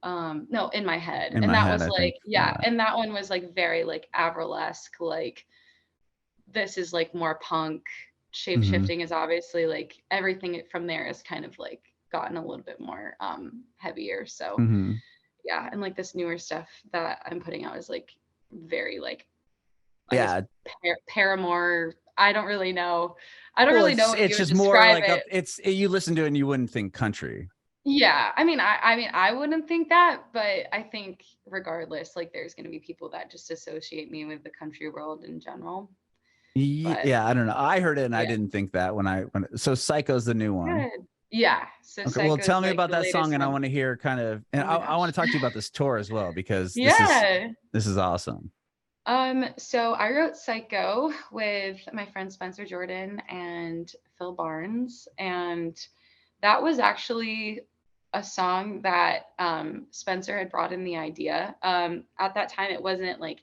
No, In My Head. In And my that head, was I like, think. yeah, and that one was like very like Avril-esque, like this is like more punk. Mm-hmm. Shapeshifting is obviously like everything from there is kind of like gotten a little bit more heavier. So Mm-hmm. yeah, and like this newer stuff that I'm putting out is like very like, I guess Yeah. Paramore. I don't really know. I don't Well, really know what it's you would just more describe like it. you listen to it and you wouldn't think country. Yeah, I wouldn't think that, but I think regardless, like there's going to be people that just associate me with the country world in general. But Yeah, I don't know. I heard it and I yeah, didn't think that so Psycho's the new one. good. Yeah, so Okay, well, Psycho tell is me like about the that song, latest and I one. want to hear kind of, and Oh my I want gosh. to talk to you about this tour as well, because Yeah. this is awesome. So I wrote Psycho with my friend Spencer Jordan and Phil Barnes, and that was actually a song that Spencer had brought in the idea. At that time, it wasn't like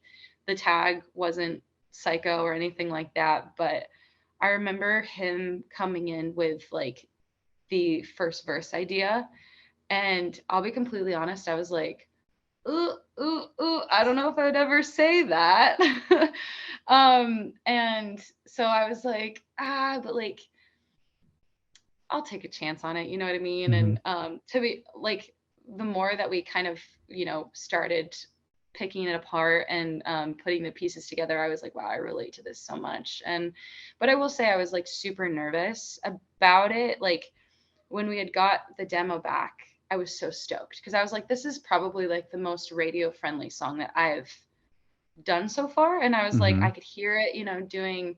the tag wasn't Psycho or anything like that, but I remember him coming in with like the first verse idea, and I'll be completely honest, I was like, ooh, I don't know if I would ever say that. And so I was like, but like, I'll take a chance on it, you know what I mean? Mm-hmm. And to be like, the more that we kind of, started picking it apart and putting the pieces together, I was like, wow, I relate to this so much. But I will say I was like super nervous about it. Like when we had got the demo back, I was so stoked because I was like, this is probably like the most radio friendly song that I've done so far. And I was like, Mm-hmm. I could hear it, doing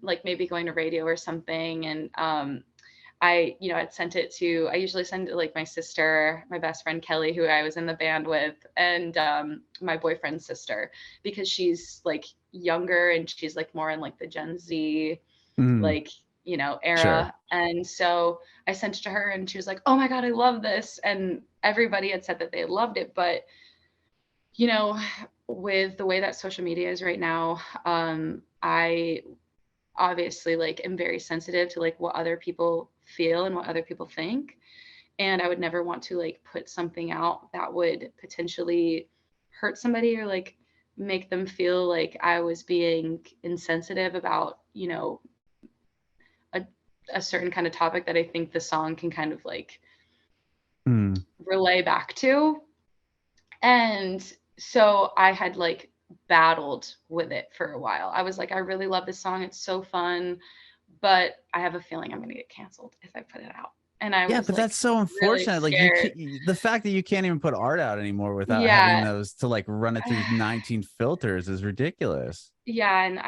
like maybe going to radio or something. And I usually send it to like my sister, my best friend Kelly, who I was in the band with, and my boyfriend's sister, because she's like younger and she's like more in like the Gen Z, Mm, like, sure. era. And so I sent it to her and she was like, oh my God, I love this. And everybody had said that they loved it. But, you know, with the way that social media is right now, I obviously like am very sensitive to like what other people feel and what other people think. And I would never want to like put something out that would potentially hurt somebody or like make them feel like I was being insensitive about, a, a certain kind of topic that I think the song can kind of like Mm. relay back to. And so I had like battled with it for a while. I was like, I really love this song. It's so fun, but I have a feeling I'm going to get canceled if I put it out. And I Yeah, was but that's like so really unfortunate. Like scared. the fact that you can't even put art out anymore without having Yeah. those to like run it through 19 filters is ridiculous. Yeah. And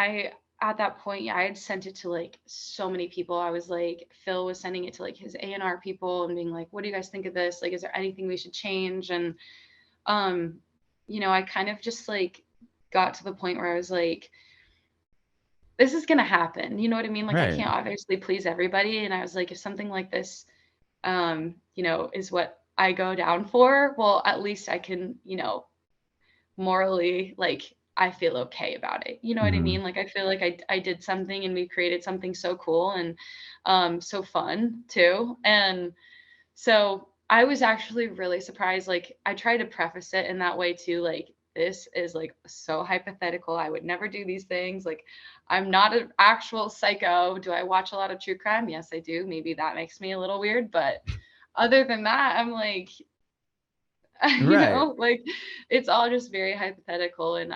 at that point, yeah, I had sent it to like so many people. I was like, Phil was sending it to like his A&R people and being like, what do you guys think of this? Like, is there anything we should change? And, um, I kind of just like got to the point where I was like, this is going to happen. You know what I mean? Like, I Right. can't obviously please everybody. And I was like, if something like this, is what I go down for, well, at least I can, morally like I feel okay about it. You know what I mean? Like, I feel like I did something and we created something so cool and so fun too. And so I was actually really surprised. Like, I try to preface it in that way too. Like, this is like so hypothetical. I would never do these things. Like, I'm not an actual psycho. Do I watch a lot of true crime? Yes, I do. Maybe that makes me a little weird, but other than that, I'm like, Right. like it's all just very hypothetical. And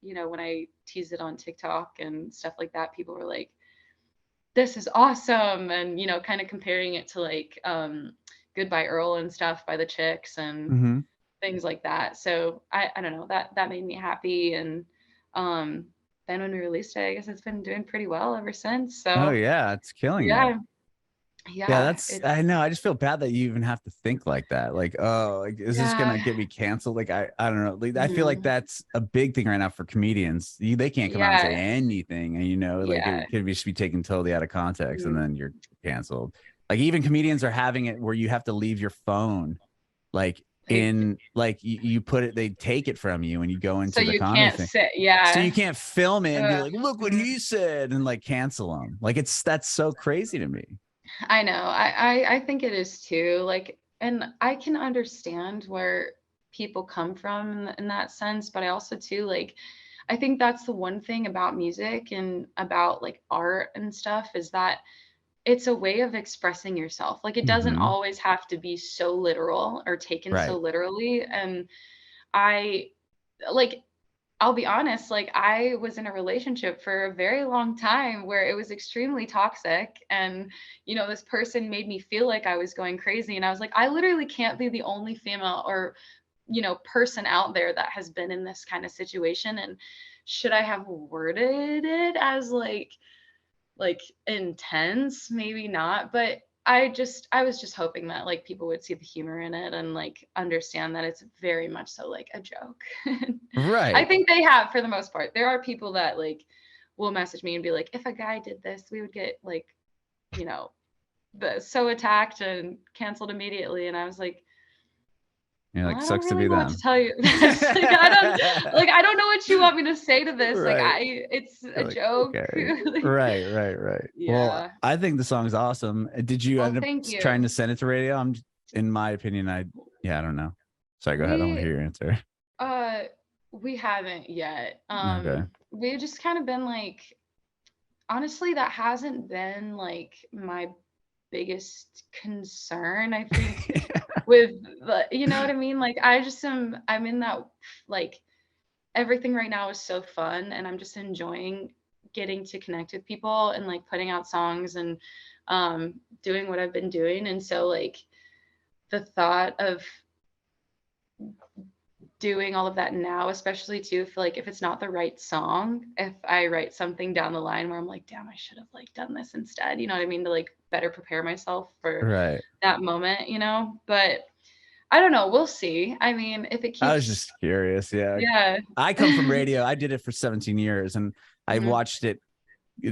when I tease it on TikTok and stuff like that, people were like, this is awesome. And, kind of comparing it to like Goodbye Earl and stuff by the Chicks and Mm-hmm. things like that. So I don't know, that made me happy. And then when we released it, I guess it's been doing pretty well ever since. Oh So yeah, it's killing it. yeah, Yeah, yeah, that's, it's I know. I just feel bad that you even have to think like that. Like, oh, like, is this gonna yeah, get me canceled? Like, I don't know. Like, I feel like mhm, that's a big thing right now for comedians. They can't come out and say yeah, anything, and like yeah, it could just be taken totally out of context, and mhm, then you're canceled. Like, even comedians are having it where you have to leave your phone, like like, like you put it, they take it from you when you go so into the you comedy can't thing, sit, so you yeah. can't film it and be like, look what Mhm. he said, and like cancel them. Like, that's so crazy to me. I know. I think it is too. Like, and I can understand where people come from in that sense, but I also too like I think that's the one thing about music and about like art and stuff is that it's a way of expressing yourself. Like, it doesn't Hmm. always have to be so literal or taken so Right. literally. And I like I'll be honest, like I was in a relationship for a very long time where it was extremely toxic. And, this person made me feel like I was going crazy. And I was like, I literally can't be the only female or, person out there that has been in this kind of situation. And should I have worded it as like intense? Maybe not, but I was just hoping that like people would see the humor in it and like understand that it's very much so like a joke. I Right. think they have for the most part. There are people that like will message me and be like, if a guy did this, we would get like, you know, so attacked and canceled immediately. And I was You're well, like, I don't sucks to really be know what to them. tell you. I don't know what you want me to say to this. Like Right. it's You're a like, joke. okay. Like, Right, right, right. Well, yeah. I think the song's awesome. Did you Well, end up thank trying to you. send it to radio? In my opinion, yeah, I don't know. Sorry, go ahead. I want to We hear your answer. uh we haven't yet. Okay. We've just kind of been like honestly, that hasn't been like my biggest concern. I think with the you know what I mean? Like I'm in that like everything right now is so fun and I'm just enjoying getting to connect with people and like putting out songs and doing what I've been doing. And so like the thought of doing all of that now, especially too, if it's not the right song, if I write something down the line where I'm like, damn, I should have like done this instead, you know what I mean? To like better prepare myself for Right. that moment, But I don't know, we'll see. I mean, if it I was keeps just curious. Yeah. yeah. I come from radio. I did it for 17 years and I Mhm. watched it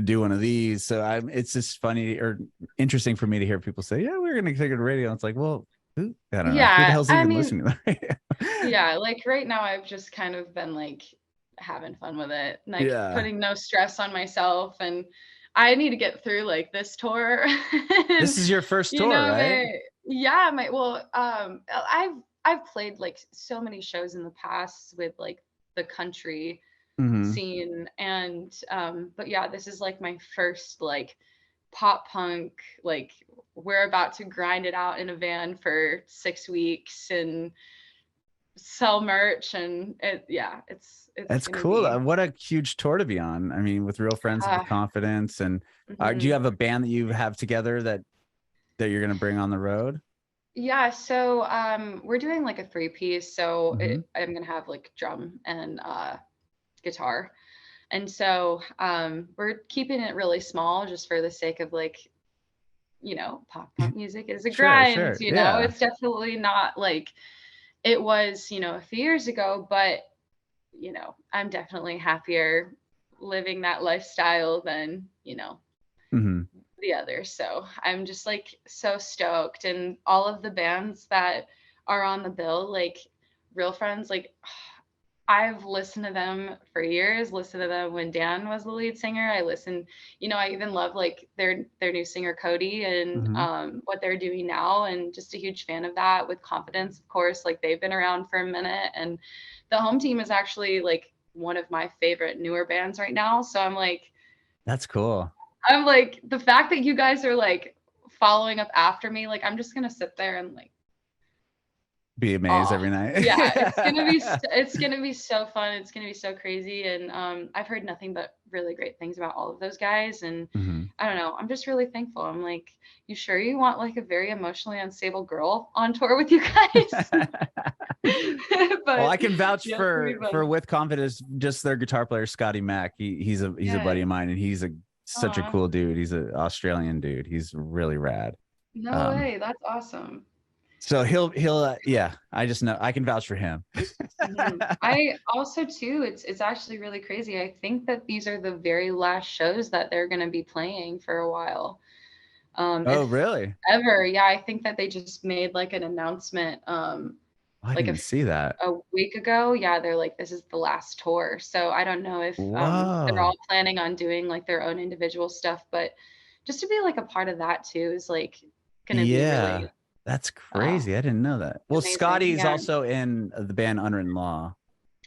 do one of these. So it's just funny or interesting for me to hear people say, yeah, we're going to take it to radio. And it's like, well, I don't know. Who the Yeah, hell's I even mean, listening to the radio? yeah, like right now I've just kind of been like having fun with it, like Yeah. putting no stress on myself and I need to get through like this tour and This is your first tour, right? yeah, I've played like so many shows in the past with like the country Hmm. scene and but yeah, this is like my first like pop punk like we're about to grind it out in a van for 6 weeks and sell merch and it's That's gonna cool. be What a huge tour to be on. I mean, with Real Friends with uh, Confidence. And do you mhm. have a band that you have together that you're going to bring on the road? Yeah, so we're doing like a three-piece, so Hmm. I'm gonna have like drum and guitar. And so we're keeping it really small just for the sake of like, pop punk music is a Sure, grind, sure. Yeah. it's definitely not like it was, a few years ago, but I'm definitely happier living that lifestyle than, Hmm. the others. So I'm just like so stoked. And all of the bands that are on the bill, like Real Friends, like I've listened to them for years, listened to them when Dan was the lead singer. I listened, I even love like their new singer Cody and Mm-hmm. what they're doing now, and just a huge fan of that. With Confidence, of course, like they've been around for a minute, and the Home Team is actually like one of my favorite newer bands right now. So That's cool. I'm like the fact that you guys are like following up after me, like I'm just gonna sit there and like Be amazed every night. yeah, it's gonna be so fun. It's gonna be so crazy, and I've heard nothing but really great things about all of those guys, and Mm-hmm. I don't know. I'm just really thankful. I'm like, you sure you want like a very emotionally unstable girl on tour with you guys? Well, But I can vouch yeah, it's gonna be for fun. with confidence, just their guitar player Scotty Mack. He's a buddy Yeah. of mine, and he's such a Aw, cool dude. He's an Australian dude. He's really rad. no Um, way. That's awesome. so he'll yeah. I just know I can vouch for him. I also too, it's actually really crazy. I think that these are the very last shows that they're gonna be playing for a while. Oh, If really? ever, yeah, I think that they just made like an announcement, I like didn't see that. a week ago. Yeah, they're like, this is the last tour. So I don't know if they're Whoa. all planning on doing like their own individual stuff, but just to be like a part of that too is like gonna be Yeah, really that's uh, crazy. I didn't know that. Well, amazing. Scotty's Yeah. also in the band Unwritten Law.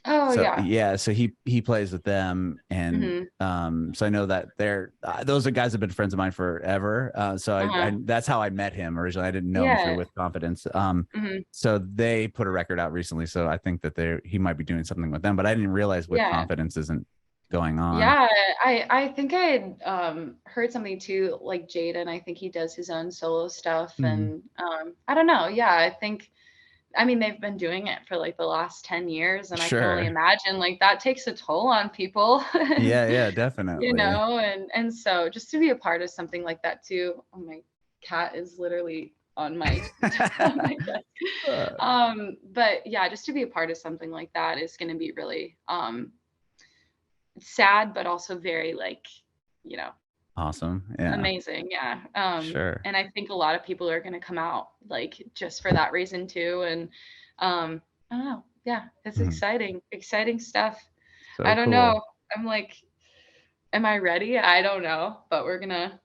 Oh So yeah. yeah, so he plays with them, and Hmm. so I know that they're those are guys have been friends of mine forever. So I Uh-huh. that's how I met him originally. I didn't know him through Yeah. With Confidence. Hmm. So they put a record out recently. So I think that he might be doing something with them, but I didn't realize With Yeah. Confidence isn't going on. Yeah, I think I had heard something too, like Jaden. I think he does his own solo stuff, Mhm. and I don't know. Yeah, I mean they've been doing it for like the last 10 years, and I can only Sure. imagine like that takes a toll on people, and Yeah, definitely. and so just to be a part of something like that too. Oh, my cat is literally on my on my desk. Uh, But yeah, just to be a part of something like that is going to be really sad, but also very like, you know, awesome. Yeah, amazing. Yeah. sure. And I think a lot of people are going to come out like just for that reason too. And I don't know. Yeah, it's Mhm. exciting stuff. I So don't cool. know. I'm like, am I ready? I don't know, but we're gonna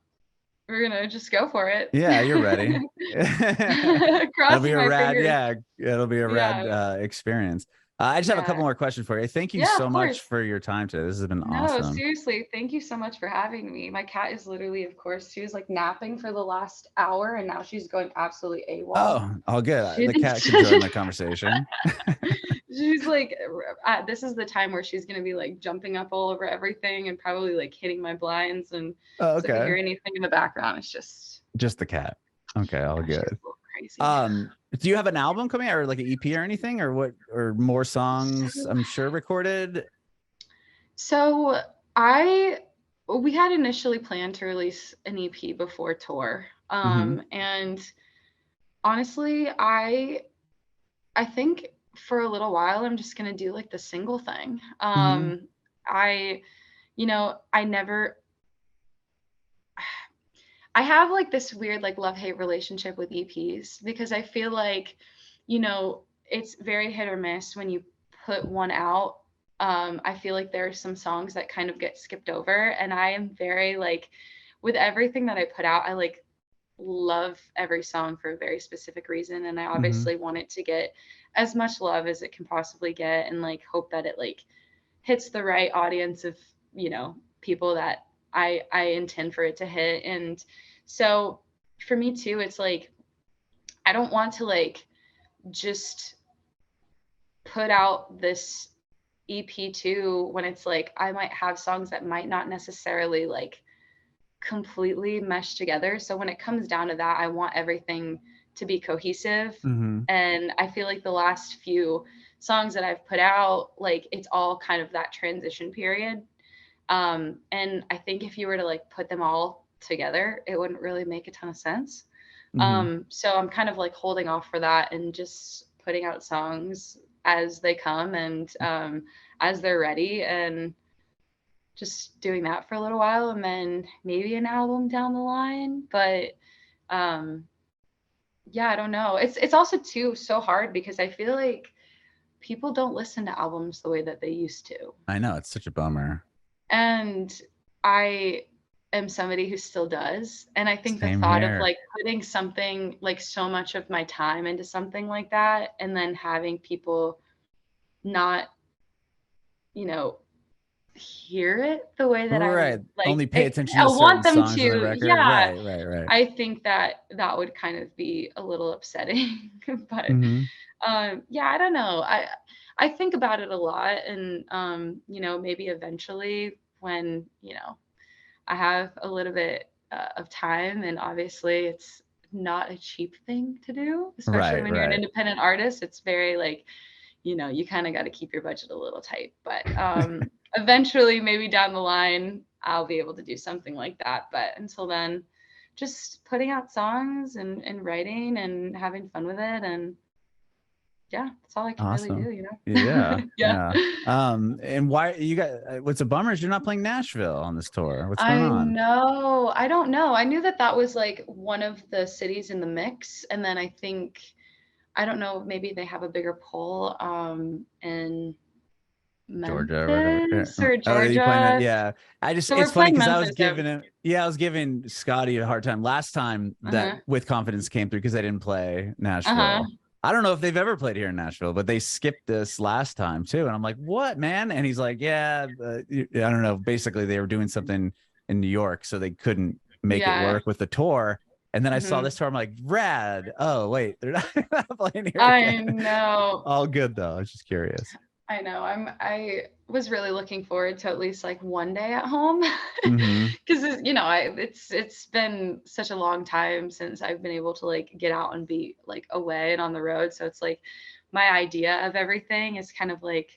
just go for it. Yeah, you're ready. It'll be Crossing a my rad, fingers. yeah, it'll be a Yeah. rad experience. I just have a couple Yeah. more questions for you. Thank you Yeah, so of course. much for your time today. This has been No, awesome. seriously, thank you so much for having me. My cat is literally, of course, she was like napping for the last hour and now she's going absolutely AWOL. Oh, all good. She The thinks cat could join the conversation. she's like, this is the time where she's gonna be like jumping up all over everything and probably like hitting my blinds. And Oh, so if you okay. hear anything in the background, it's just, Just the cat. Okay, all she's a good. little crazy. Do you have an album coming out or like an EP or anything or what or more songs So, I'm sure recorded? so we had initially planned to release an EP before tour. Mm-hmm. And honestly, I think for a little while I'm just gonna do like the single thing. Mm-hmm. I I never I have like this weird like love-hate relationship with EPs because I feel like, it's very hit or miss when you put one out. I feel like there are some songs that kind of get skipped over, and I am very like with everything that I put out, I like love every song for a very specific reason, and I Mm-hmm. obviously want it to get as much love as it can possibly get, and like hope that it like hits the right audience of people that I intend for it to hit. And so for me too, it's like I don't want to like just put out this EP2 when it's like I might have songs that might not necessarily like completely mesh together. So when it comes down to that, I want everything to be cohesive. Mm-hmm. And I feel like the last few songs that I've put out, like it's all kind of that transition period. And I think if you were to like put them all together, it wouldn't really make a ton of sense. Mm-hmm. So I'm kind of like holding off for that and just putting out songs as they come and as they're ready, and just doing that for a little while, and then maybe an album down the line. But um, yeah, I don't know. It's also too so hard because I feel like people don't listen to albums the way that they used to. I know, it's such a bummer. And I am somebody who still does. And I think the Same thought of here. like putting something, like so much of my time into something like that, and then having people not, you know, hear it the way that I Right. like, Only pay attention I to certain want them songs on the to, record. yeah. Right. I think that that would kind of be a little upsetting, but Mm-hmm. yeah, I don't know. I think about it a lot, and you know, maybe eventually when, you know, I have a little bit of time, and obviously it's not a cheap thing to do, especially when you're an Right. independent artist. It's very like, you know, you kind of got to keep your budget a little tight, but eventually maybe down the line I'll be able to do something like that. But until then, just putting out songs and writing and having fun with it, and yeah, that's all I can really do, Awesome. you Yeah. know. Yeah. And why you got, what's a bummer is you're not playing Nashville on this tour. What's going I on? know. I don't know. I knew that that was like one of the cities in the mix, and then I think, I don't know, maybe they have a bigger poll in Georgia or whatever. Memphis or Oh, are you playing that? Georgia. Yeah. So It's we're funny playing because I was Memphis. giving him, yeah, I was giving Scotty a hard time last time that Uh-huh. With Confidence came through because I didn't play Uh-huh. Nashville. I don't know if they've ever played here in Nashville, but they skipped this last time too. And I'm like, what, man? And he's like, yeah, I don't know. Basically, they were doing something in New York, so they couldn't make it Yeah. work with the tour. And then I saw Hmm. this tour. I'm like, rad. Oh, wait, they're not playing here I again. know. All good, though. I was just curious. I know. I was really looking forward to at least like one day at home, Hmm. because you know, it's been such a long time since I've been able to like get out and be like away and on the road. So it's like my idea of everything is kind of like,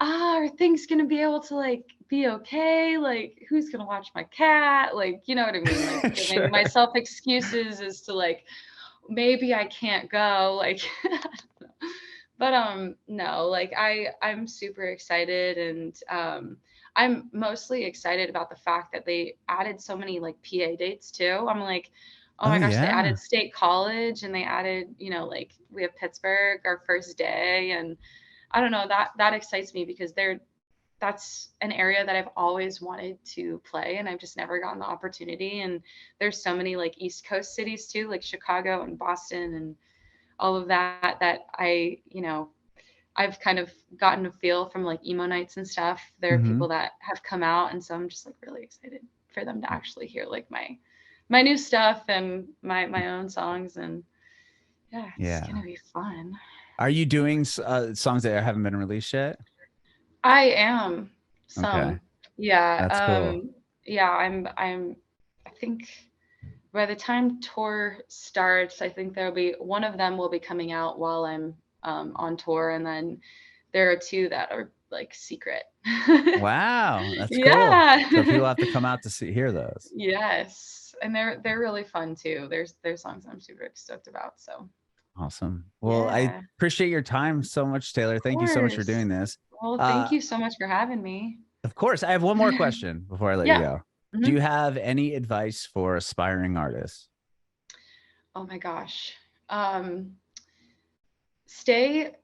are things gonna be able to like be okay? Like, who's gonna watch my cat? Like, you know what I mean? Like Sure. giving myself excuses as to like, maybe I can't go. Like, but no, like I'm super excited, and I'm mostly excited about the fact that they added so many like PA dates too. I'm like, oh Oh my gosh, they yeah. added State College, and they added, you know, like we have Pittsburgh our first day, and I don't know, that excites me because that's an area that I've always wanted to play, and I've just never gotten the opportunity. And there's so many like East Coast cities too, like Chicago and Boston and all of that, that I, you know, I've kind of gotten a feel from like emo nights and stuff. There are Hmm. people that have come out, and so I'm just like really excited for them to actually hear like my new stuff and my own songs, and yeah, it's Yeah. gonna be fun. Are you doing songs that haven't been released yet? I am Okay, some, yeah, that's cool. yeah. I think by the time tour starts, I think there'll be one of them will be coming out while I'm on tour, and then there are two that are like secret. Wow, that's cool. So Yeah. people have to come out to hear those. Yes. And they're really fun too. There's songs I'm super stoked about. So Awesome. Well, I yeah, appreciate your time so much, Taylor. of Thank you so much for course. doing this. Well, thank Uh, you so much for having me. of course, I have one more question before I let you Yeah. go. Do you Mhm. have any advice for aspiring artists? Oh my gosh. Um, stay,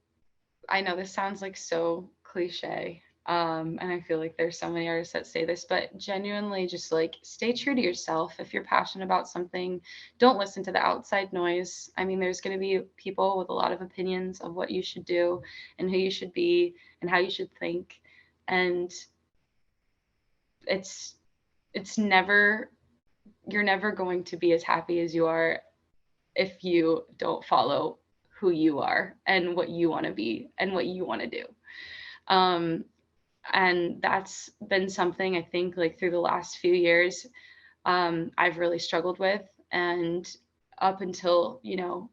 I know this sounds like so cliche. And I feel like there's so many artists that say this, but genuinely just like stay true to yourself. If you're passionate about something, don't listen to the outside noise. I mean, there's going to be people with a lot of opinions of what you should do and who you should be and how you should think. And it's it's never, you're never going to be as happy as you are if you don't follow who you are and what you want to be and what you want to do. Um, and that's been something I think like through the last few years, I've really struggled with. And up until, you know,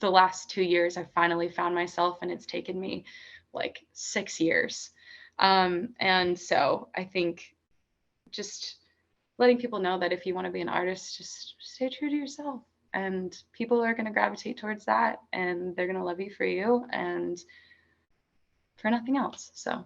the last 2 years, I finally found myself, and it's taken me like 6 years. And so I think just letting people know that if you want to be an artist, just stay true to yourself. And people are going to gravitate towards that, and they're going to love you for you and for nothing else. So